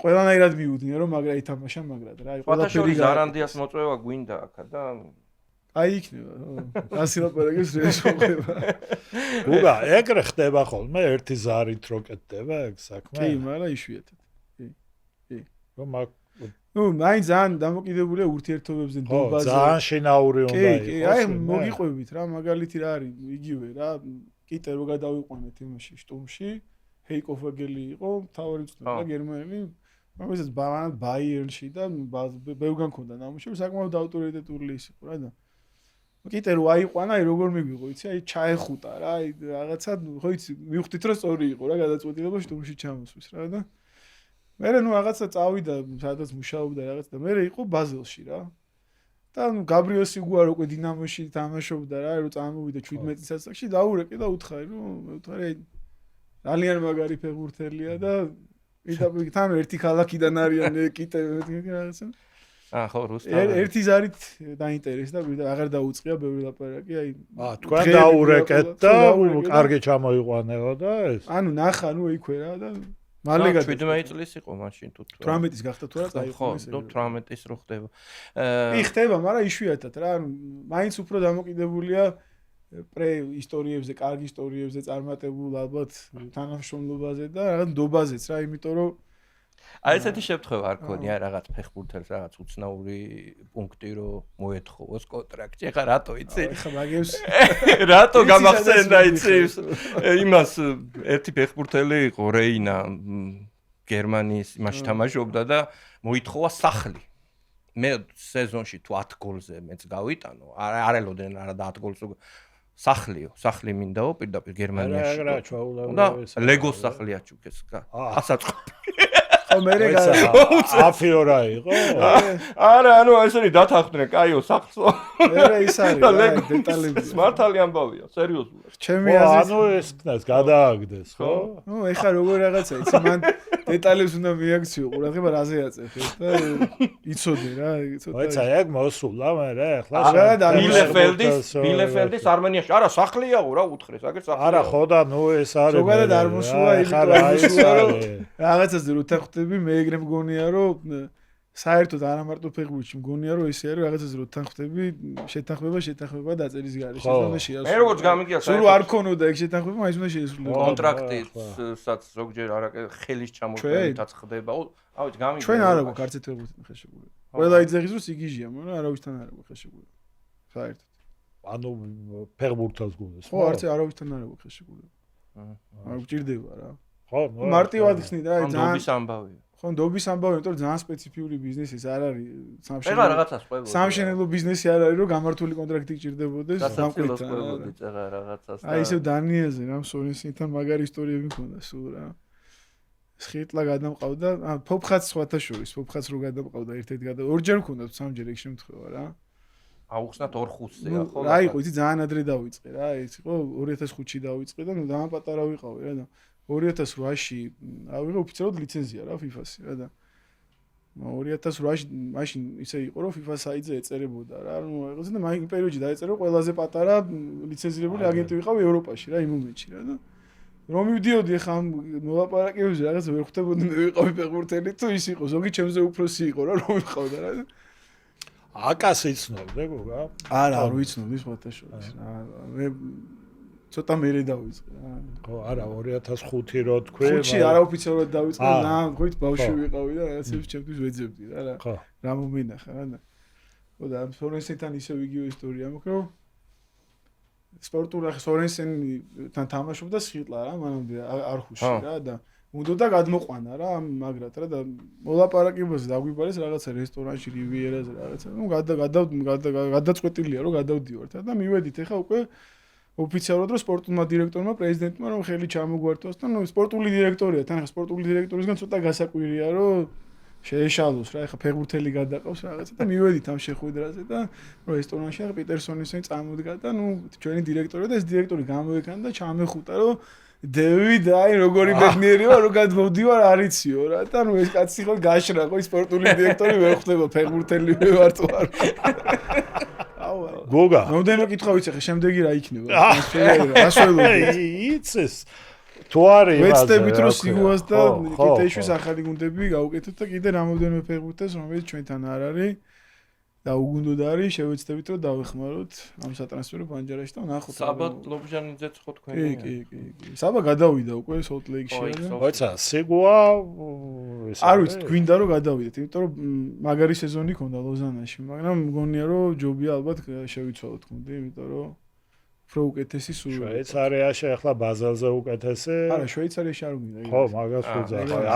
Speaker 2: ყველანაირად მიუძნია რომ მაგრა ითამაშა მაგრად რა აი ყველაფერი
Speaker 3: ზარანდიას მოწვევა გვინდა აქა და
Speaker 2: აი იქნება ასე ლაპარაკებს რეჟიმობა
Speaker 1: უგა ეგრე ხდება ხოლმე ერთი ზარით რო კეთდება ეგ საქმე
Speaker 2: კი მაგრამ იშვიათად კი
Speaker 1: რომ
Speaker 2: ნუ მაინც ძალიან დამოკიდებულია ურთიერთობებზე ნდობაზე
Speaker 1: ძალიან შინაური უნდა იყოს
Speaker 2: კი აი მოგიყვებით რა მაგალითი რა არის იგივე რა კიტე რო გადავიყვანეთ იმაში შტუმში ჰეიკოფაგელი იყო თავი წვდა გერმანელი რომელსაც ბაიერნში და ბევრგან ქონდა ნამუშევარი საკმაოდ ავტორიტეტული ის იყო რა და კიტე რო აიყვანა აი როგორ მიგვიღო იცი აი ჩაეხუტა რა აი რაღაცა ხო იცი მივხვდით რომ სწორი იყო რა გადაწყვეტილება შტუმში ჩამოსვის რა და მე ნუ რაღაცა წავიდა, სადაც მუშაობდა რაღაც და მე იყო ბაზელში რა. და ნუ გაბრიელ სიგუარო უკვე დინამოში თამაშობდა რა, რომ წამოვიდა 17 წელსაკში დაურეკე და უთხარი, რომ მე უთხარი ძალიან მაგარი ფეხბურთელია და თან ერთი ქალაქიდან არიან კიტე რაღაცა.
Speaker 3: ხო, რუსთავი.
Speaker 2: ერთი ზარით დაინტერესდა და აღარ დაუწყია ბევრი ლაპარაკი, აი.
Speaker 1: თქვენ დაურეკეთ და კარგი ჩამოიყვანეო და ეს.
Speaker 2: ანუ ნახა, ნუ იქვე რა და მალე გადა
Speaker 3: 17 წლის იყო მაშინ თუ
Speaker 2: 18-ის გახდა თუ რა წაიღო
Speaker 3: ხო 18-ის რო ხდება
Speaker 2: ხდება მაგრამ იშვიათად რა ანუ მაინც უფრო დამოკიდებულია ისტორიებზე კარგი ისტორიებზე წარმატებულ ალბათ თანამშრომლობაზე და რაღაც ნდობაზეც რა იმიტომ რომ
Speaker 3: აი ესეთი შემთხვევა არ ქონია რაღაც ფეხბურთელს რაღაც უცნაური პუნქტი რო მოეთხოვოს კონტრაქტი ეხა რატო იცი
Speaker 2: ეხა მაგებს
Speaker 3: რატო გამახსენდა იცი იმას ერთი ფეხბურთელი იყო რეინა გერმანიის იმაში თამაშობდა და მოითხოვა სახლი მე სეზონში თუ 10 გოლზე მეც გავიტანო არ ელოდნენ არა და 10 გოლს სახლი მინდაო პირდაპირ გერმანიაში და ლეგოს სახლია ჩუქეს ასაწყობი
Speaker 2: მერე
Speaker 1: აფიორა იყო
Speaker 3: არა ანუ ესენი დათანხმდნენ კაიო სახლსო
Speaker 2: მერე ის არის დეტალები
Speaker 3: მართალი ამბავია სერიოზულად
Speaker 2: ჩემი აზრით
Speaker 1: ანუ ეს კნას გადააგდეს ხო
Speaker 2: ნუ ეხა როგორ რაღაცა იცი მან დეტალებს უნდა მიაქციო ყურადღება რაზე აწევ და იცოდე რა იცოდე
Speaker 1: აიცა ეგ მოსულა მე ახლა
Speaker 3: ბილეფელდის არმენიაში არა სახლიაო რა უთხრეს აგერ სახლია
Speaker 1: არა ხო და ნუ ეს არის
Speaker 2: ზოგადად არ მოსულა იმიტომ რაღაცაზე რო თანხმდები მე ეგრე მგონია რომ საერთოდ არა მარტო ფეხბურთში მგონია რომ ესე არის რაღაცაზე რო თანხმდები შეთანხმება დაწერის გარეშე და შეასრულო
Speaker 3: მე როგორც გამიგია
Speaker 2: სულ არ ქონოდა ეგ შეთანხმება მაინც უნდა შეესრულო
Speaker 3: კონტრაქტისაც ზოგჯერ არა ხელის ჩამოყენითაც ხდება ავიც გამიგია
Speaker 2: ჩვენ არა გვაქვს არც ერთ ფეხბურთთან ხეშებული ყველა იძახის რომ სიგიჟია მაგრამ არავისთან არა გვაქვს ხეშებული საერთოდ
Speaker 1: ანუ ფეხბურთას გულს
Speaker 2: ხო არც არავისთან არა გვაქვს ხეშებული არ გჭირდება რა
Speaker 1: ხო
Speaker 2: მარტივად ხსნი და
Speaker 3: ძალიან დობის ამბავია
Speaker 2: ხო დობის ამბავი იმიტომ რომ ძალიან სპეციფიური ბიზნესი არ არის
Speaker 3: ეხლა რაღაცას ყვებოდი
Speaker 2: სამშენებლო ბიზნესი არ არის რომ გამართული კონტრაქტი გჭირდებოდეს
Speaker 3: სამკვიდროს ყვებოდი ეხლა რაღაცას
Speaker 2: აი ისევ დანიელზე რა სორენსინთან მაგარი ისტორიები მქონდა სულ რა სხიტლა გადამყავდა ფოფხაც სხვათა შორის ფოფხაც რო გადამყავდა ერთ-ერთ ორჯერ მქონდა სამჯერ ეგ შემთხვევა რა
Speaker 3: აუხსნათ 2-5-ზეა ხო
Speaker 2: რა იყო იცი ძალიან ადრე დავიწყე რა ის იყო 2005-ში დავიწყე და ნუ ძალიან პატარა ვიყავი რა და 2008-ში ავიღე ოფიციალურად ლიცენზია რა FIFA-ს რა და 2008-ში მაშინ ისე იყო რომ FIFA საიტზე ეწერებოდა რა ნუ ეგოზე და იმ პერიოდში დაეწერა ყველაზე პატარა ლიცენზირებული აგენტი ვიყავი ევროპაში რა იმ მომენტში რა და რომ მივდიოდი ხა მოლაპარაკებებზე რაღაც ვერ ხვდებოდი მე ვიყავი ფეხბურთელი თუ ის იყო ზოგი ჩემზე უფროსი იყო რა რომ ვიყავდა რა
Speaker 1: აკას იცნობდე გოგა
Speaker 2: არა არ ვიცნობდი სხვათა შორის რა მე ცოტა მერე დავიწყე რა
Speaker 1: ხო არა 2005 რო თქვი
Speaker 2: ხუთში არაოფიციალურად დავიწყე ნაღვით ბავშვი ვიყავი და რაღაცებს ჩემთვის ვეძებდი რა რა მომინახა რა და ხო და სორენსენთან ისევ იგივე ისტორია მოკლედ რომ სპორტულად სორენსენთან თამაშობდა სხიტლა რა მანამდე არხუში რა და უნდა გადმოყვანა რა მაგრად რა და მოლაპარაკებაზე დაგვიბარეს რაღაცა რესტორანში რივიერაზე რაღაცა ნუ გადაწყვეტილია რომ გადავდივართ და მივედით ეხა უკვე ოფიციალურად რომ სპორტულმა დირექტორმა პრეზიდენტმა რომ ხელი ჩამოგვართოს და ნუ სპორტული დირექტორია თან ხა სპორტული დირექტორისგან ცოტა გასაკვირია რომ შეეშალოს რა ეხა ფეხბურთელი გადაყავს რაღაცა და მივედით ამ შეხვედრაზე და რომ რესტორანში ხა პიტერსონისენი წამოდგა და ნუ ჩვენი დირექტორი და ეს დირექტორი გამოეკანა და ჩამეხუტა რომ დევიდ აი როგორი ბედნიერია რომ გადმოვდივარ არიციო რა და ნუ ეს კაცი ხო გაშრა ხო სპორტული დირექტორი ვერ ხვდება ფეხბურთელი ვარ თუ არ
Speaker 1: გოგა
Speaker 2: მომდენო კითხვა ვიცი შემდეგი რა იქნება ასველოდი
Speaker 1: იცის თუ არის
Speaker 2: ვეცდებით რომ სიგუას და კიტეიშვის ახალი გუნდები გავუკეთოთ და კიდე რამოდენიმე ფეხბურთელს რომელიც ჩვენთან არ არის და უგუნდოდ არის შევეცდებით რომ დავეხმაროთ ამ სატრანსფერო ბანჯარაში და ნახოთ
Speaker 3: საბა ლობჟანიძეც ხო თქვენია
Speaker 2: კი საბა გადავიდა უკვე სოლტ ლეიქში
Speaker 1: მოიცა სიგუა
Speaker 2: არ ვიცი გვინდა რომ გადავიდეთ იმიტომ რომ მაგარი სეზონი ქონდა ლოზანაში მაგრამ მგონია რომ ჯობია ალბათ შევიცვალოთ გუნდი იმიტომ რომ უფრო უკეთესი სურვილი.
Speaker 1: შვეიცარიაში ახლა ბაზელზე უკეთესი.
Speaker 2: არა, შვეიცარიაში არ უნდა.
Speaker 1: ხო, მაგას ვუძახე.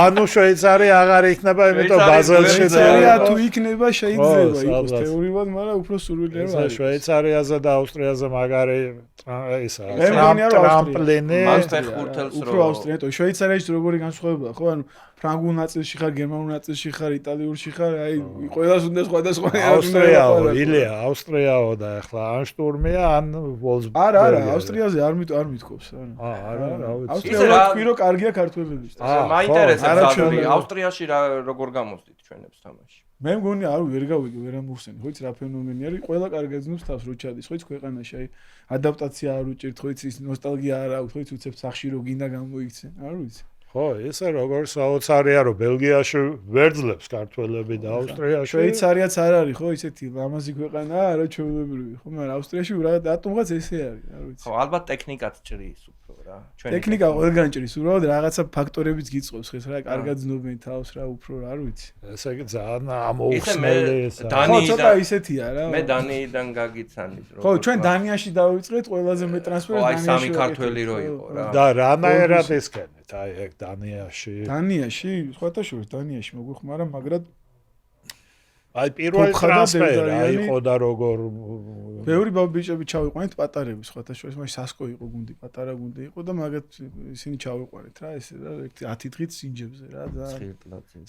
Speaker 1: ანუ შვეიცარი აღარ იქნება, იმიტომ ბაზელში
Speaker 2: შვეიცარია თუ იქნება შეიძლება იყოს თეორიულად, მაგრამ უფრო სურვილია რომ არის.
Speaker 1: შვეიცარიაზე და აუსტრიაზე მაგარი ისა ტრამპლინი.
Speaker 2: უფრო აუსტრიათო. შვეიცარიაში როგორი განსხვავებაა, ხო? ანუ ფრანგულ ნაწილში ხარ, გერმანულ ნაწილში ხარ, იტალიურში ხარ, აი ყველას უნდა სხვადასხვა
Speaker 1: აუსტრიაო, ილია, აუსტრიაო და ახლა ან შტურმია, ან ვოლსბურგი.
Speaker 2: არა, აუსტრიაზე არ მithկობს,
Speaker 1: არა,
Speaker 2: აუსტრია თქვი რომ კარგია ქართველების.
Speaker 3: მაინტერესებს აუსტრიაში როგორ გამოსდით ჩვენებს თამაში.
Speaker 2: მე მგონი არ ვერ გავიგე, ვერ ამოვხსენი, ხო იცი რა ფენომენი არის, ყველა კარგად ზნობს თავს რო ჩადის, ხო იცი ქვეყანაში, აი ადაპტაცია არ უჭირთ, ხო იცი ის ნოსტალგია არ აქვს, ხო იცი უცებ სახში რო გინდა გამოიქცე, არ ვიცი.
Speaker 1: ხო, ესე როგორ საოცარია რომ ბელგიაში ვერძლებს ქართველები და აუსტრიაში.
Speaker 2: შვეიცარიაც არ არის, ხო, ისეთი ლამაზი ქვეყანაა, არა ჩვეულებრივი, ხო, მაგრამ აუსტრიაში რატომღაც ესე არის, არ ვიცი.
Speaker 3: ხო, ალბათ ტექნიკაც ჭრის უფრო რა.
Speaker 2: ტექნიკა ყველგან ჭრის, უბრალოდ რაღაცა ფაქტორებიც გიწყობს, ხეს რა, კარგად ზნობენ თავს რა, უფრო რა, არ ვიცი.
Speaker 1: ესე იგი ძალიან ამოუხსნელი ესა.
Speaker 2: ხო, ცოტა ისეთია რა.
Speaker 3: მე დანიიდან გაგიცანით რომ.
Speaker 2: ხო, ჩვენ დანიაში დავიწყეთ ყველაზე მე ტრანსფერი
Speaker 3: დანიაში. აი სამი ქართველი რო იყო რა.
Speaker 1: და რანაერად ისქენეთ, აი ეგ დანიაში.
Speaker 2: დანიაში, სხვათა შორის დანიაში მოგვიხმარა, მაგრამ
Speaker 1: აი პირველი ტრანსფერი აიყო და როგორ
Speaker 2: ბევრი ბიჭები ჩავიყვანეთ პატარები სხვათა შორის, მაშინ სასკო იყო გუნდი, პატარა გუნდი იყო და მაგათ ისინი ჩავიყვანეთ რა, ესე რა, 10 დღით სინჯებზე რა და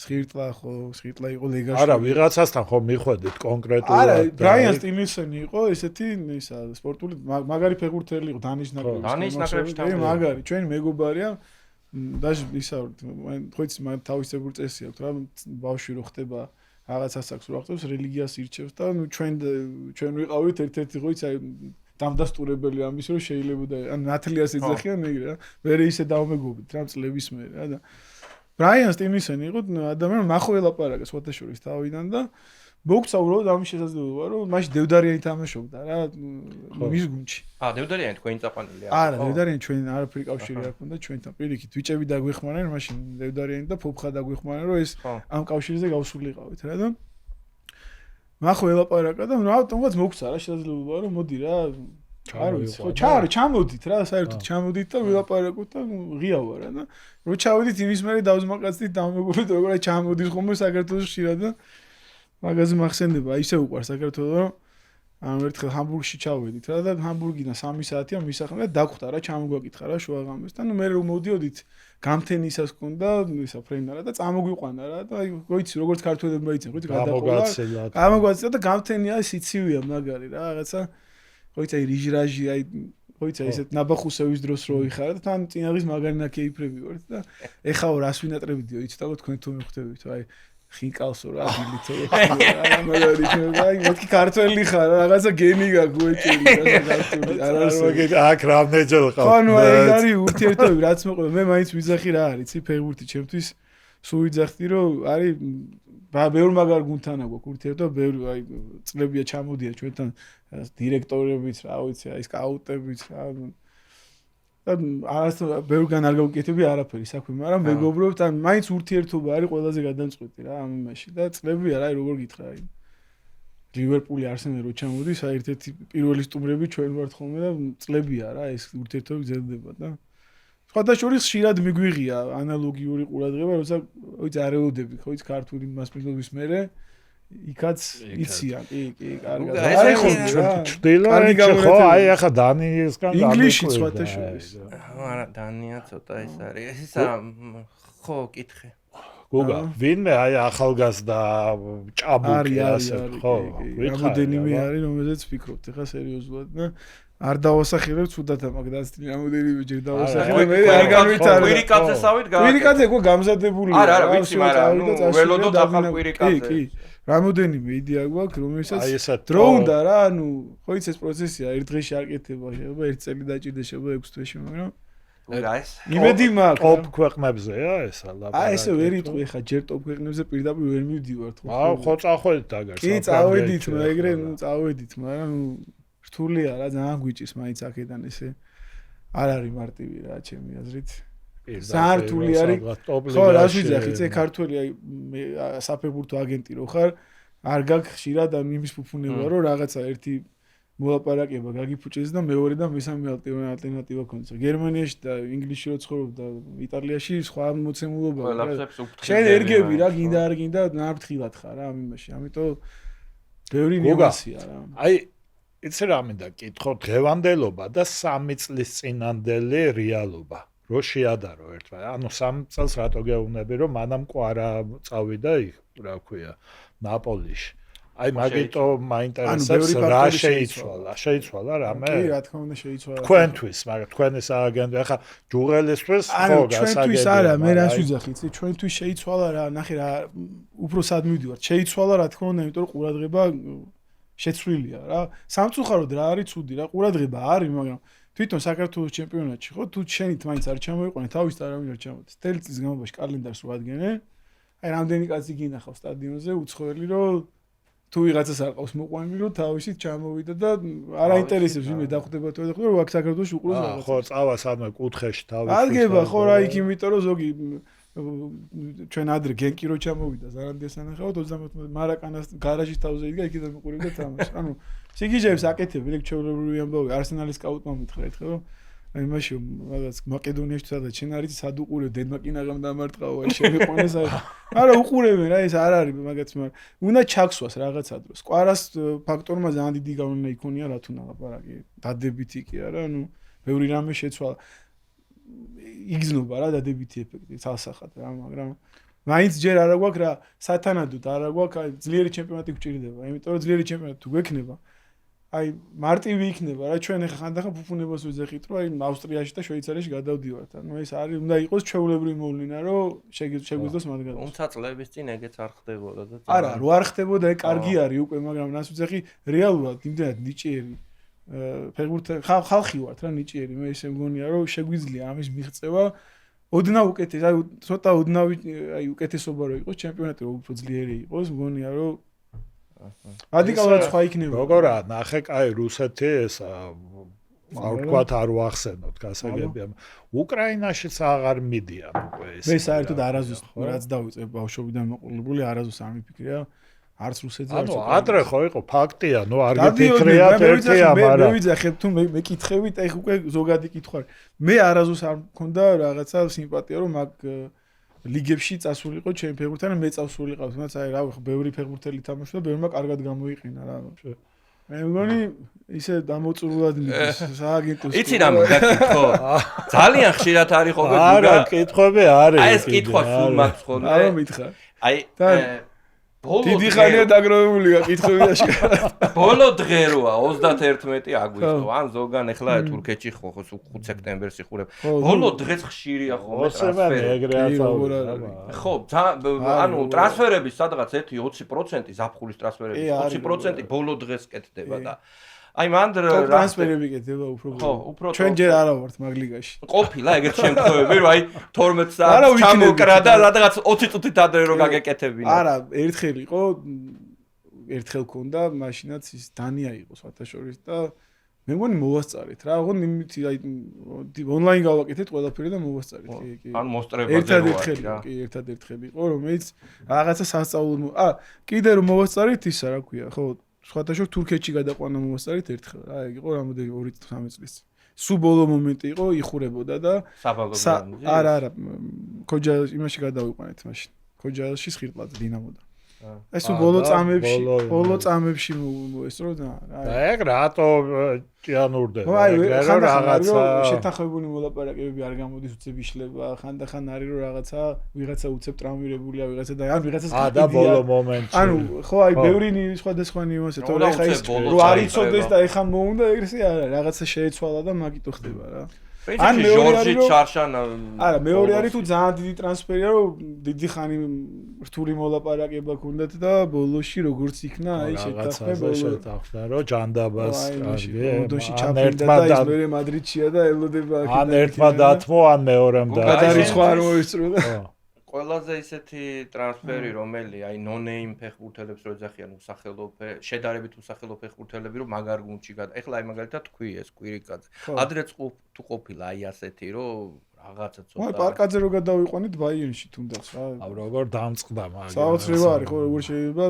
Speaker 2: სხირტლა ხო, სხირტლა იყო ლეგაში.
Speaker 1: არა, ვიღაცასთან ხო მიხვედით კონკრეტულად.
Speaker 2: არა, ბრაიან სტილისენი იყო ესეთი ისა სპორტული მაგარი ფეხბურთელი იყო დანის ნაკრებში.
Speaker 3: დანის ნაკრებში
Speaker 2: თავი მაგარი, ჩვენი მეგობარია даже ისა ხო იცი მაგ თავისებურ წესი აქვს რა, ბავშვი რო ხდება რაღაც ასაკს რო აღწევს რელიგიას ირჩევს და ნუ ჩვენ ვიყავით ერთ-ერთი ხო იცი აი დამდასტურებელი ამის რომ შეიძლებოდა ან ნათლიას ეძახიან ეგრე რა მერე ისე დავმეგობთ რა წლების მერე რა და ბრაიან სტიმისენი იყო ადამიანი მახო ელაპარაკა სხვათა შორის თავიდან და მოგცა უბრალოდ ამის შესაძლებლობა რომ მაშინ დევდარიანი თამაშობდა რა მის გუნდში.
Speaker 3: დევდარიანი თქვენი წაყვანილი
Speaker 2: არა, დევდარიანი ჩვენ არაფერი კავშირი არ ქონდა ჩვენთან. პირიქით ვიჭები დაგვეხმარნენ მაშინ დევდარიანი და ფოფხა დაგვეხმარნენ რომ ეს ამ კავშირზე გავსულიყავით რა და მახო ელაპარაკა და რატომღაც მოგცა რა შესაძლებლობა რომ მოდი რა არ ვიცი ხო ჩამოდით რა საერთოდ ჩამოდით და ვილაპარაკოთ და ღია ვარ რა და რო ჩავედით იმის მერე დავზმაკაცდით დამეგობრეთ როგორ ჩამოდის ხომ საქართველოს ხშირად და მაგაზე მახსენდება, ისე უყვარს საქართველოს რომ ამ ერთხელ ჰამბურგში ჩავედით რა და ჰამბურგიდან 3 საათია მისახმე და დაგხვდა რა ჩამოგვაკითხა რა შუაღამეს და ნუ მე რომ მოდიოდით გამთენისას კონდა ისა ფრენარა და წამოგვიყვანა რა და აი გოიცი როგორც ქართველებმა იციან ხო იცი გადაყოლა და გამთენია სიცივია მაგარი რა რაღაცა ხო იცი აი რიჟრაჟი აი ხო იცი ესეთ ნაბახუსევის დროს რო იხარა და თან წინაღის მაგარი ნაკეიფრები ვართ და ეხაო რას ვინატრებიდიო იცით ალბათ თქვენ თუ მიხვდებით აი ხინკალსო რა დილითო რა მაგარი აი მეთქი ქართველი ხარ რაღაცა გენი გაგვეჭირი რა ქართული არ არის
Speaker 1: აქ რამნეჯელ ყავს
Speaker 2: ხო ნუ აი არის ურთიერთობები რაც მოყვება მე მაინც ვიძახი რა არის იცი ფეხბურთი ჩემთვის სულ ვიძახდი რომ არის ბევრი მაგარ გუნდთან აქვს ურთიერთობა ბევრი აი წლებია ჩამოდია ჩვენთან დირექტორებიც რა ვიცი აი სკაუტებიც რა და არასდროს ბევრგან არ გავუკეთები არაფერი საქმე, მაგრამ მეგობრობთ, ან მაინც ურთიერთობა არის ყველაზე გადამწყვეტი რა ამ იმაში და წლებია რა როგორ გითხრა აი ლივერპული არსენალი რო ჩამოდის, აი ერთ-ერთი პირველი სტუმრები ჩვენ ვართ ხოლმე და წლებია რა ეს ურთიერთობა გრძელდება და სხვათა შორის ხშირად მიგვიღია ანალოგიური ყურადღება, როცა ვიცი არეოდები, ხო იცი ქართული მასპინძლობის მერე იქაც იციან, კი, კარგად.
Speaker 3: აი ხო
Speaker 1: ჩრდილოეთში ხო, აი ახლა დანიისგან
Speaker 2: ინგლისში სხვათა შორის.
Speaker 3: არა, დანია ცოტა ის არის. ისა ხო, კითხე.
Speaker 1: გოგა, ვინმე აი ახალგაზრდა ჭაბუკი ასე ხო,
Speaker 2: რამოდენიმე არის, რომელზეც ვფიქრობთ, ეხლა სერიოზულად და არ დავასახელებ თუდათა მაგდაცნი რამოდენიმე ჯერ დავასახელებ მე არ გამვითარა
Speaker 3: კვირიკაძესავით გააკეთე
Speaker 2: კვირიკაძე ხო გამზადებული
Speaker 3: არა ვიცი მაგრამ ველოდოთ ახალ კვირიკაძე
Speaker 2: კი რამოდენიმე იდეა გვაქვს რომელსაც დრო უნდა რა ანუ ხო იცი ეს პროცესია ერთ დღეში არ კეთდება შეიძლება ერთ წელი დაჭირდა შეიძლება 6 თვეში მაგრამ
Speaker 3: გაის
Speaker 2: იმედი მაქვს
Speaker 1: ტოპ ქვეყნებზეა ესა ლაპარაკი
Speaker 2: აი ესე ვერ იტყვი ხა ჯერ ტოპ ქვეყნებზე პირდაპირ ვერ მივდივართ
Speaker 1: ხო წახვედით დაგარს
Speaker 2: კი წავედით მე ეგრე წავედით მაგრამ რთულია რა ძალიან გვიჭის მაინც აქედან ესე არ არის მარტივი რა ჩემი აზრით საერთული არის ხო რას ვიძახი წე ქართველი აი საფეხბურთო აგენტი რო ხარ არ გაქვს ხშირად და იმის ფუფუნება რომ რაღაცა ერთი მოლაპარაკება გაგიფუჭეს და მეორე და მესამე ალტერნატივა ქონდეს. გერმანიაში და ინგლისში რო ცხოვრობდა იტალიაში სხვა მოცემულობა. შენ ერგები რა გინდა არ გინდა ნაფრთხილად ხარ რა ამ იმაში. ამიტომ ბევრი ნიუანსია რა.
Speaker 1: აი იცი რა მინდა კითხო დღევანდელობა და 3 წლის წინანდელი რეალობა. რო შეადარო ერთმანეთს. ანუ 3 წელს რატო გეუბნები რომ მანამ კვარა წავიდა იქ რა ქვია ნაპოლიში. აი მაგიტო მაინტერესებს რა შეიცვალა. შეიცვალა რამე?
Speaker 2: კი, რა თქმა უნდა შეიცვალა.
Speaker 1: თქვენთვის, მაგრამ თქვენი სააგენტო ახლა ჯუღელისთვის ხო გასაგებია.
Speaker 2: ჩვენთვის არა, მე რას ვიძახი, იცი, ჩვენთვის შეიცვალა რა, ნახე რა, უფრო სად მივდივარ. შეიცვალა რა თქმა უნდა, იმიტომ რომ ყურადღება შეცვლილია რა. სამწუხაროდ რა არის ცუდი რა, ყურადღება არის, მაგრამ თვითონ საქართველოს ჩემპიონატში ხო თუ შენით მაინც არ ჩამოიყვანე, თავის არავინ არ ჩამოდის. თელი წლის განმავლობაში კალენდარს ვადგენე. აი რამდენი კაცი გინახავს სტადიონზე, უცხოელი რომ თუ ვიღაცას არ ყავს მოყვანილი რომ თავისით ჩამოვიდა და არ აინტერესებს ვინმე დახვდება თუ არ დახვდება აქ საქართველოს უყუროს რაღაცა
Speaker 1: ხო წავა სადმე კუთხეში თავის
Speaker 2: ადგება ხო რა იქ იმიტომ რომ ზოგი ჩვენ ადრე გენკი რო ჩამოვიდა ზარანდიას ანახავთ 24 მარაკანას გარაჟის თავზე იდგა იქიდან მიყურებდა თამაშს ანუ სიგიჟეებს აკეთებ ეგ ჩვეულებრივი ამბავი არსენალის სკაუტმა მითხრა ერთხელ რომ აი მაშინ რაღაც მაკედონიაში სადაც შენ არის სად უყურებ დედმაკინაღამ დამარტყაო აი შემიყვანეს არა უყურებენ რა ეს არ არის მაგაც მაგრამ უნდა ჩაქსვას რაღაცა დროს კვარას ფაქტორმა ძალიან დიდი გავლენა იქონია რა თუ ნალაპარაკი დადებითი კი არა ანუ ბევრი რამე შეცვალა იგზნობა რა დადებითი ეფექტი თალსახად რა მაგრამ მაინც ჯერ არა გვაქვს რა სათანადოდ არა გვაქვს აი ძლიერი ჩემპიონატი გვჭირდება იმიტომ რომ ძლიერი ჩემპიონატი თუ გვექნება აი მარტივი იქნება რა ჩვენ ახლა ხანდახან ფუფუნებას ვეძახით რომ აი ავსტრიაში და შვეიცარიაში გადავდივართ ანუ ეს არის უნდა იყოს ჩვეულებრივი მოვლენა რომ შეგვიძლოს მათ გადავიდეთ
Speaker 3: თუმცა წლების წინ ეგეც არ ხდებოდა და
Speaker 2: არა რო არ ხდებოდა ეგ კარგი არის უკვე მაგრამ რას ვეძახი რეალურად იმდენად ნიჭიერი ფეხბურთი ხალხი ვართ რა ნიჭიერი მე ესე მგონია რომ შეგვიძლია ამის მიღწევა ოდნავ უკეთეს აი ცოტა ოდნავი აი უკეთესობა რო იყოს ჩემპიონატი რო უფრო ძლიერი იყოს მგონია რომ რადიკალურად სხვა იქნება.
Speaker 1: როგორა ნახე კაი რუსეთი ეს არ ვთქვათ არ ვახსენოთ გასაგებია. უკრაინაშიც აღარ მიდიან უკვე ეს.
Speaker 2: მე საერთოდ არაზუს რაც დავიწყე ბავშვობიდან მოყოლებული არაზუს არ მიფიქრია არც რუსეთზე არც
Speaker 1: უკრაინაში. ანუ ადრე ხო იყო ფაქტია, ნუ არ გიფიქრიათ ერთია,
Speaker 2: მაგრამ მე ვიძახებ თუ მე კითხებით, აი უკვე ზოგადი კითხვა. მე არაზუს არ მქონდა რაღაცა სიმპათია რომ მაგ ლიგებში წასულიყო ჩემი ფეხბურთელი მე წავსულიყავ თუმცა აი რა ბევრი ფეხბურთელი თამაშობდა ბევრმა კარგად გამოიყინა რა მე მგონი ისე დამოწურულად მიდის სააგენტოს
Speaker 3: იცი რა მოგაკითხო ძალიან ხშირად არის ხოლმე
Speaker 1: არა კითხვები არის
Speaker 3: აი ეს კითხვა სულ მაქვს ხოლმე
Speaker 2: არა მითხრა
Speaker 3: აი
Speaker 2: დიდი ხანია დაგროვებულია კითხვები და
Speaker 3: ბოლო დღე როა 31 აგვისტო ან ზოგან ახლა თურქეთში ხო 5 სექტემბერს იხურებ ბოლო დღეს ხშირია ხოლმე ტრანსფერი ხო ანუ ტრანსფერების სადღაც 1-20% ზაფხულის ტრანსფერების 20% ბოლო დღეს კეთდება და აი მან
Speaker 2: ტრანსფერები კეთდება უფრო ჩვენ ჯერ არა ვართ მაგ ლიგაში
Speaker 3: ყოფილა ეგეთ შემთხვევები რომ აი 12 საათს ჩამოკრა და რაღაც 20 წუთით ადრე რომ გაგეკეთებინა
Speaker 2: არა ერთხელ იყო ერთხელ ქონდა მაშინაც ის დანია იყო სათაშორის და მე მგონი მოვასწარეთ რა ოღონდ იმით აი ონლაინ გავაკეთეთ ყველაფერი და მოვასწარეთ კი
Speaker 3: ან მოსტრებაზე
Speaker 2: რა კი ერთადერთხელი იყო რომელიც რაღაცა სასწაულო კიდე რომ მოვასწარეთ ისა რა ქვია ხო სხვათაშორ თურქეთში გადაყვანა მოვასწარეთ ერთხელ რა ეგ იყო რამოდენი 2-3 წლის სულ ბოლო მომენტი იყო იხურებოდა და არა ქოჯა იმაში გადავიყვანეთ მაშინ ქოჯაში სხირტლაძე დინამოდან ეს ბოლო წამებში ესრო და
Speaker 1: ეგ რატო ჭიანურდება
Speaker 2: ეგ რაღაცა შეთანხმებული მოლაპარაკებები არ გამოდის უცებ იშლება ხანდახან არის რომ ვიღაცა უცებ ტრამვირებულია ვიღაცა და ან ვიღაცას
Speaker 1: და ბოლო მომენტში
Speaker 2: ანუ ხო აი ბევრი სხვადასხვა ნიუანსი თორე ხა ის რომ არ იცოდეს და ეხა მოუნდა ეგრე არა რაღაცა შეეცვალა და მაგიტო ხდება რა
Speaker 3: ან ჯორჯი ჩარშან
Speaker 2: არა მეორე არის თუ ძალიან დიდი ტრანსფერია რომ დიდი ხანი რთული მოლაპარაკება ქონდათ და ბოლოში როგორც იქნა აი
Speaker 1: შეთანხმდა რომ ჯანდაბას
Speaker 2: ლონდონში ჩაფრინდა და ის მერე მადრიდშია და ელოდება
Speaker 1: ან ერთმა დათმო ან მეორემ და
Speaker 2: გადარიცხვა არ მოისწრო და
Speaker 3: ყველაზე ისეთი ტრანსფერი რომელი აი ნო-ნეიმ ფეხბურთელებს რო ეძახიან უსახელო შედარებით უსახელო ფეხბურთელები რომ მაგარ გუნდში გადა ეხლა აი მაგალითად თქვი ეს კვირიკაძე ადრეც თუ ყოფილა აი ასეთი რომ რაღაცა ცოტა
Speaker 2: აი პარკაძე რო გადავიყვანით ბაიერნში თუნდაც რა
Speaker 1: აუ როგორ დამწყდა მაგ
Speaker 2: საოცრება არის ხო როგორ შეიძლება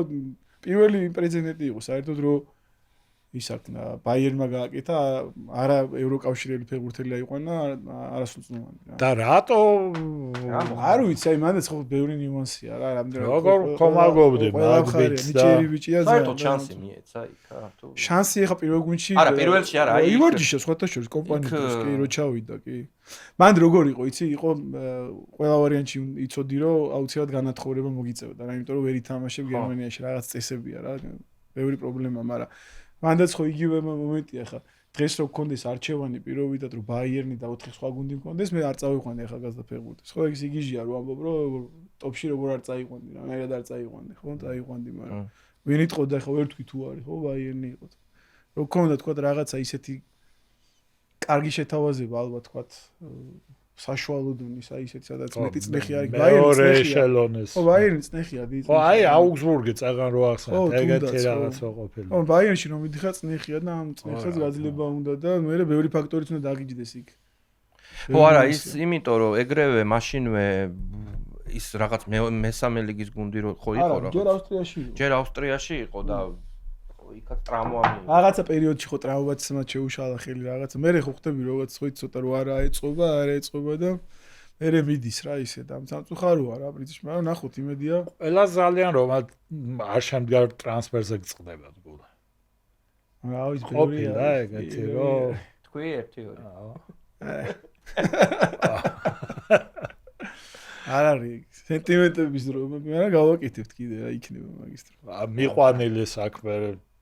Speaker 2: პირველი პრეცედენტი იყო საერთოდ რომ ისაკნა ბაიერმა გააკეთა არა ევროკავშირელი ფეხბურთელი აიყვანა არასრულწლოვანი
Speaker 1: და რატო
Speaker 2: არ ვიცი აი მანდაც ხო ბევრი ნიუანსია რა რამდენი
Speaker 1: როგორ ხომაგობდი მაგბიც და
Speaker 2: ბიჭია
Speaker 3: საერთოდ შანსი მიეცა იქა თუ
Speaker 2: შანსი ეხა პირველ გუნდში
Speaker 3: არა პირველში არა აი
Speaker 2: ივორჯიშა სხვათა შორის კომპანიას კი რო ჩავიდა კი მანდ როგორ იყო იცი იყო ყველა ვარიანტში იცოდი რომ აუცილებლად განათხოვება მოგიწევდა რა იმიტომ რომ ვერ ითამაშებ გერმანიაში რაღაც წესებია რა ბევრი პრობლემა მაგრამ მანდაც ხო იგივე მომენტია ხა დღეს რო გქონდეს არჩევანი პირობითად რომ ბაიერნი და 4 სხვა გუნდი მქონდეს მე არ წავიყვანდი ახალგაზრდა ფეხბურთის ხო ეს იგიჟია რომ ამბობ რომ ტოპში როგორ არ წაიყვანდი რანაირად არ წაიყვანდი ხო წაიყვანდი მაგრამ ვინ იტყოდა ხა ვერ თქვი თუ არის ხო ბაიერნი იყო რო გქონდა თქვა რაღაცა ისეთი კარგი შეთავაზება ალბათ თქვა საშუალო დონის აი ისეთი სადაც მეტი წნეხი არის
Speaker 1: მეორე ეშელონის
Speaker 2: ხო ბაიერნი წნეხია დიდი
Speaker 1: ხო აი აუგსბურგი წაღან რო ახსენეთ ეგეთი რაღაცა ყოფილი
Speaker 2: ხო ბაიერნში რომ მიდიხარ წნეხია და ამ წნეხებს გაძლება უნდა და მე ბევრი ფაქტორიც უნდა დაგიჯდეს იქ
Speaker 3: ხო არა ის იმიტომ რომ ეგრევე მაშინვე ის რაღაც მესამე ლიგის გუნდი რო ხო იყო რა ჯერ ავსტრიაში იყო და იქაც ტრამვა მიიღო
Speaker 2: რაღაცა პერიოდში ხო ტრამვაც მათ შეუშალა ხელი რაღაცა მე ხო ხვდები როგორც ხო ცოტა რო არა ეწყობა და მე მიდის რა ისე და სამწუხაროა რა პრინციპში მაგრამ ნახოთ იმედია
Speaker 1: ყველა ძალიან რომ არ შემდგარ ტრანსფერზე გწყდება გულა
Speaker 2: რა ვიცი
Speaker 1: ყოფილა ეგეთი რომ
Speaker 3: თქვი 1-2
Speaker 2: არ არის სენტიმენტების დრო მაგრამ გავაკეთებთ კიდე რა იქნება მაგის დრო
Speaker 1: მიყვანილი საქმე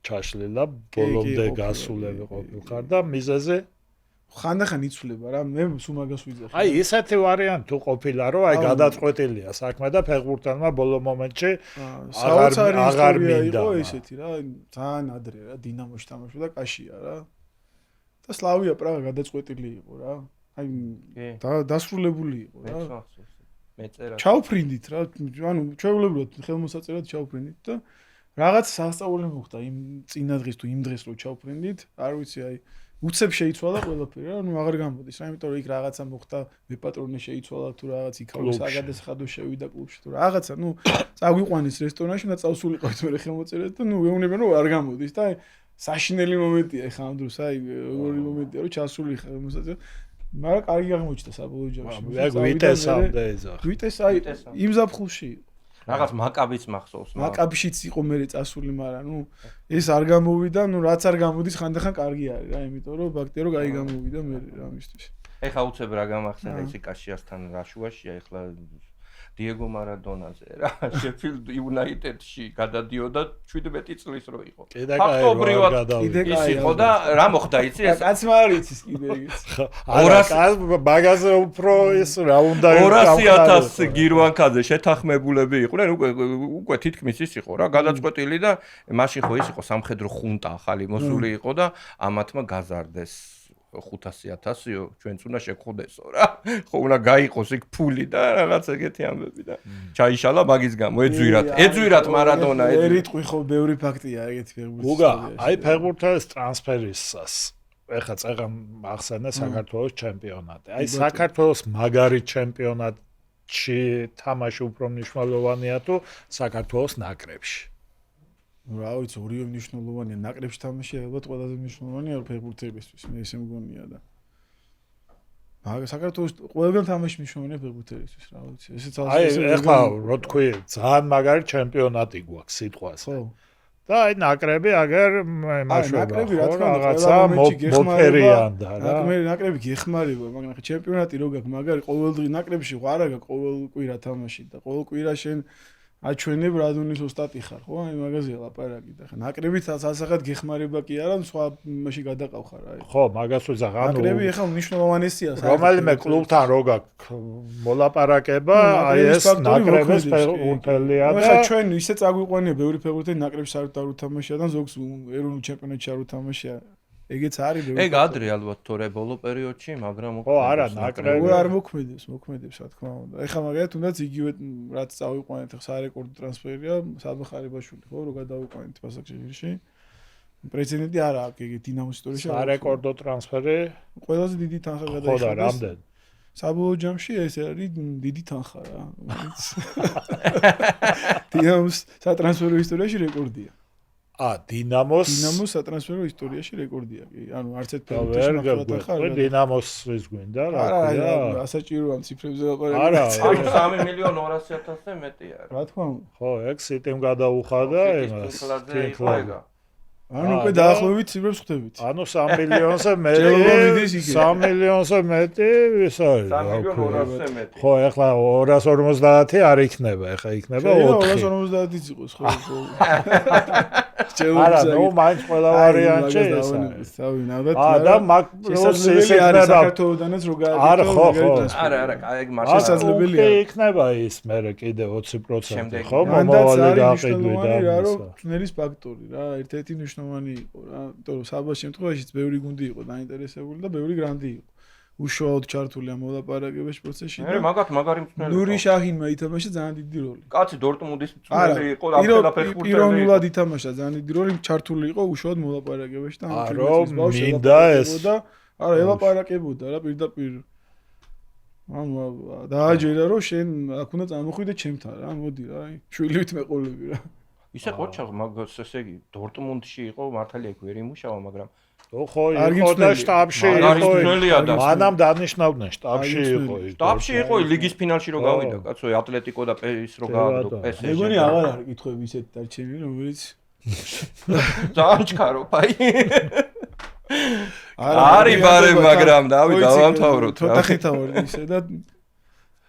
Speaker 1: ჩაშლილა ბოლომდე გასულები ყოფილხარ და მიზეზე
Speaker 2: ხანდახან იცვლება რა მე სულ მაგას ვიძახი
Speaker 1: აი ესეთი ვარიანტი თუ ყოფილა რომ აი გადაწყვეტილია საქმე და ფეხბურთელმა ბოლო მომენტში აღარ მინდა
Speaker 2: იყო ესეთი რა ძალიან ადრე რა დინამოში თამაშობდა კაშია რა და სლავია პრაღა გადაწყვეტილი იყო რა აი დასრულებული იყო რა
Speaker 3: მეწერა
Speaker 2: ჩავფრინდით რა ანუ ჩვეულებრივად ხელმოსაწერად ჩავფრინდით და რაღაც სასწაული მოხდა იმ წინა დღეს თუ იმ დღეს რო ჩავფრინდით არ ვიცი აი უცებ შეიცვალა ყველაფერი რა ნუ აღარ გამოდის რა იმიტომ რომ იქ რაღაცა მოხდა მეპატრონე შეიცვალა თუ რაღაც იქავის საგადასახადო შევიდა კლუბში თუ რაღაცა ნუ წაგვიყვანის რესტორანში და წავსულიყავით მე ხელმოწერეთ და ნუ ვეუბნები რომ არ გამოდის და აი საშინელი მომენტია ხა ამ დროს აი ორი მომენტია რომ ჩასული ხელმოსაწერ მაგრამ კარგი აღმოჩნდა საბოლოო ჯამში
Speaker 1: ეგ ვიტესამდე ეძახ
Speaker 2: ვიტეს აი იმ ზაფხულში
Speaker 3: რაღაც მაკაბიც მახსოვს
Speaker 2: მაკაბშიც იყო მე წასული მაგრამ ნუ ეს არ გამოვიდა ნუ რაც არ გამოდის ხანდახან კარგი არის რა იმიტომ რომ ბაქტერიო გაი გამოვიდა მე რამისთვის
Speaker 3: ეხა უცებ რა გამახსენდა ისი კაშიასთან რა შუაშია ეხლა დიეგო მარადონაზე რა შეფილდ იუნაიტედში გადადიოდა 17 წლის რო იყო ფაქტობრივად ის იყო და რა მოხდა იცი ეს
Speaker 2: კაცმა არ იცის კიდე ეგეც
Speaker 3: 200
Speaker 1: მაგაზე უფრო ის რა უნდა
Speaker 3: 200,000 გირვანკაზე შეთანხმებულები იყვნენ უკვე თითქმის ის იყო რა გადაწყვეტილი და მაშინ ხო ის იყო სამხედრო ხუნტა ახალი მოსული იყო და ამათმა გაზარდეს 500,000-იო ჩვენც უნდა შეგხვდესო რა ხო უნდა გაიყოს იქ ფული და რაღაც ეგეთი ამბები და ჩაიშალა მაგის გამო ეძვირათ მარადონა
Speaker 2: ერიტყვი ხო ბევრი ფაქტია ეგეთი ფეხბურთის
Speaker 1: უგა აი ფეხბურთის ტრანსფერისას ეხა წეგან ახსენე საქართველოს ჩემპიონატი აი საქართველოს მაგარი ჩემპიონატში თამაში უფრო მნიშვნელოვანია თუ საქართველოს ნაკრებში
Speaker 2: რა ვიცი ორივე მნიშვნელოვანია ნაკრებში თამაში ალბათ ყველაზე მნიშვნელოვანია ფეხბურთელებისთვის მე ესე მგონია და მაგრამ საქართველოს ყველგან თამაში მნიშვნელოვანია ფეხბურთელებისთვის რა ვიცი ესეც
Speaker 1: აი ეხლა რო თქვი ძალიან მაგარი ჩემპიონატი გვაქვს სიტყვას
Speaker 2: ხო
Speaker 1: და აი ნაკრები აგერ მაშველა
Speaker 2: ნაკრები რა თქმა უნდა
Speaker 1: რაღაცა მოფერიან და რა
Speaker 2: ნაკრები გეხმარება მაგრამ ხა ჩემპიონატი რო გაქვს მაგარი ყოველდღე ნაკრებში ხო არა გაქვს ყოველ კვირა თამაში და ყოველ კვირა შენ აჩვენებ რადონის ოსტატი ხარ ხო აი მაგაზე ლაპარაკი და ხა ნაკრებით ასახად გეხმარება კი არა სხვა მაშინ გადაყავხარ აი
Speaker 1: ხო მაგას ვიზახ ანუ
Speaker 2: ნაკრები ახლა მნიშვნელოვანესია
Speaker 1: რომელიმე კლუბთან რო გაქვს მოლაპარაკება აი ეს ნაკრების ფეხბურთელია და
Speaker 2: ხა ჩვენ ისე წაგვიყვანია ბევრი ფეხბურთელი ნაკრებში არ უთამაშია და ზოგს ეროვნულ ჩემპიონატში არ უთამაშია ეგეც არის ბევრი
Speaker 3: ეგ ადრე ალბათ თორე ბოლო პერიოდში მაგრამ
Speaker 1: ხო არა ნაკრები
Speaker 2: არ მოქმედებს რა თქმა უნდა ეხლა მაგალითად თუნდაც იგივე რაც წავიყვანეთ ხა სარეკორდო ტრანსფერია საბახარებაშვილი ხო რო გადავიყვანეთ ბასაკშეირში პრეცედენტი არა აქვს ეგ დინამოს ისტორიაში
Speaker 1: სარეკორდო ტრანსფერი
Speaker 2: ყველაზე დიდი თანხა გადაიხადეს
Speaker 1: ხო და რამდენი
Speaker 2: საბოლოო ჯამში ეს არის დიდი თანხა რა. დინამოს სატრანსფერო ისტორიაში რეკორდია.
Speaker 1: დინამოს
Speaker 2: სატრანსფერო ისტორიაში რეკორდია კი. ანუ არც ერთ
Speaker 1: ფეხბურთელს ხო დინამოს ის გვინდა რა.
Speaker 2: არა, ასაჭიროა ციფრებზე ლაპარაკი.
Speaker 1: არა,
Speaker 3: 3.200.000-ზე მეტია რა.
Speaker 2: რა თქმა უნდა.
Speaker 1: ხო, ეგ სიტიმ გადაუხადა იმას.
Speaker 2: ანუ უკვე დაახლოებით ციფრებს ხვდებით.
Speaker 1: ანუ 3 მილიონზე მეტი. 3 მილიონზე მეტი ის არის.
Speaker 3: 3.200.000-ზე მეტი.
Speaker 1: ხო, ეხლა 250 არ იქნება, ეხლა იქნება 4.
Speaker 2: 250-იც იყოს ხო.
Speaker 1: არა, ნუ მაინც ყველა ვარიანტი ეს არის. და მაგ
Speaker 2: შესაძლებელი არის საქართველოდანაც რო გააკეთო.
Speaker 1: არა, ხო.
Speaker 3: არა, ეგ მაშინ
Speaker 2: შესაძლებელია.
Speaker 1: იქნება ის მერე კიდე 20% ხო, მომავალი გაყიდვი და
Speaker 2: რა თუნელის ფაქტორი რა, ერთ-ერთი მნიშვნელოვანი იყო რა, იმიტომ რომ საბას შემთხვევაშიც ბევრი გუნდი იყო დაინტერესებული და ბევრი გრანდი იყო. უშუალოდ ჩართული ამ მოლაპარაკებების პროცესში და
Speaker 3: მაგარი მწვრთნელი
Speaker 2: ნური შაჰინმა ითამაშა ძალიან დიდი როლი.
Speaker 3: კაცი დორტმუნდის მწვრთნელი იყო, ამხელა ფეხბურთელი.
Speaker 2: პიროვნულად ითამაშა ძალიან დიდი როლი, ჩართული იყო უშუალოდ მოლაპარაკებაში და ამ
Speaker 1: ფილმის ბავშვი ელაპარაკებოდა.
Speaker 2: არა, ელაპარაკებოდა რა პირდაპირ. ანუ დააჯერა რომ შენ აქ უნდა წამოხვიდე ჩემთან რა, მოდი რა, შვილივით მეყოლები რა.
Speaker 3: ისე ყოჩა მაგას ესე იგი დორტმუნდში იყო მართალია იქ ვერ იმუშავა, მაგრამ
Speaker 1: ხო, იყო და შტაბში იყო. მანამ დანიშნავდნენ შტაბში იყო.
Speaker 3: შტაბში იყო ლიგის ფინალში რო გავიდა, კაცო, ატლეტიკო და პეს რო გააგდო პესეჟი.
Speaker 2: მეგონი აღარ არის კითხვები ისეთი დარჩენილი, რომელიც
Speaker 3: ძალიან ჩქარო, ფაი. არის ბარე, მაგრამ დავი დავამთავროთ რა.
Speaker 2: თოთახითავი ისე და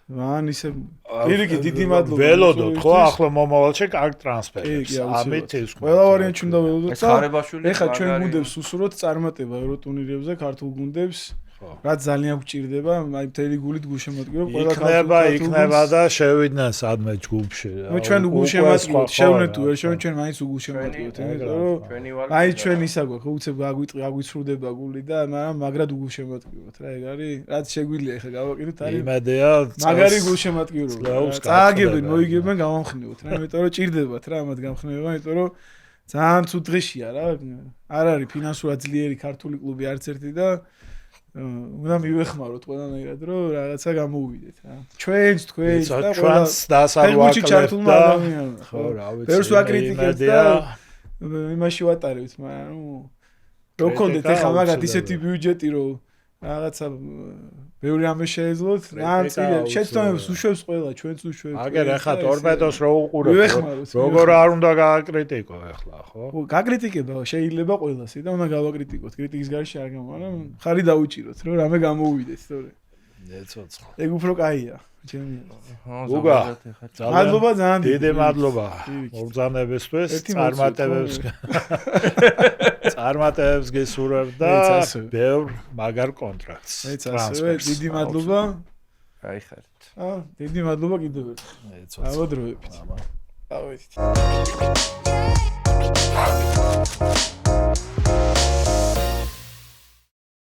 Speaker 2: მან ისე პირიქით დიდი მადლობა.
Speaker 1: ველოდოთ ხო ახლა მომავალში კარგ ტრანსფერებს. ამით ის
Speaker 2: ყველა ვარიანტი უნდა ველოდოთ
Speaker 3: და
Speaker 2: ეხლა ჩვენ გუნდებს უსურვოთ წარმატება ევროტურნირებზე, ქართულ გუნდებს. რაც ძალიან გვჭირდება, აი მთელი გულით გულშემატკივრობ ყველა
Speaker 1: იქნება და შევიდნენ სადმე ჯგუფში.
Speaker 2: ნუ ჩვენ უგულშემატკივრობთ, შევნეთ თუ ვერ შევნეთ, ჩვენ მაინც უგულშემატკივრობთ, იმიტომ რომ აი ჩვენ ისა გვაქვს, უცებ აგვიწრუდება გული და მაგრამ მაგრად უგულშემატკივრობთ რა, ეგ არის, რაც შეგვიძლია ახლა გავაკეთოთ, არის
Speaker 1: იმედია
Speaker 2: მაგარი გულშემატკივრობა. წააგებენ, მოიგებენ, გამომხნევოთ რა, იმიტომ რომ ჭირდებათ რა მათ გამხნევება, იმიტომ რომ ძალიან ცუდ დღეშია რა. არ არის ფინანსურად ძლიერი ქართული კლუბი არც ერთი და უნდა მივეხმაროთ ყველანაირად რომ რაღაცა გამოუვიდეთ რა. ჩვენს და
Speaker 1: ჩვენს დასარვაკლებთ
Speaker 2: და
Speaker 1: ხო რა ვიცი.
Speaker 2: ბევრს ვაკრიტიკებთ და იმაში ვატარებთ, მაგრამ ნუ რო გქონდეთ ეხლა მაგათ ისეთი ბიუჯეტი რომ რაღაცა ბევრი ამე შეეძლოთ, რა წილი შეცდომებს უშვებს ყველა, ჩვენც უშვებს.
Speaker 1: აგერ ეხლა ტორპედოს რო უყურებთ, როგორ არ უნდა გააკრიტიკო ეხლა, ხო?
Speaker 2: გაკრიტიკება შეიძლება ყველასი და უნდა გავაკრიტიკოთ, კრიტიკის გარშე არ გამა, მაგრამ ხარი დაუჭიროთ, რომ რამე გამოუვიდეს, თორე.
Speaker 1: ეცოცხლ.
Speaker 2: ეგ უფრო კაია, ჩემი.
Speaker 1: უგა,
Speaker 2: მადლობა ძალიან
Speaker 1: დიდი მადლობა. მოგზაურობისთვის, წარმატებებს გესურვებ და ბევრ მაგარ კონტრაქტს.
Speaker 2: მეც ასევე დიდი მადლობა.
Speaker 3: გაიხარეთ.
Speaker 2: დიდი მადლობა კიდევ ერთხელ.
Speaker 1: ეცოცხლ.
Speaker 2: ავადროებით. დავით.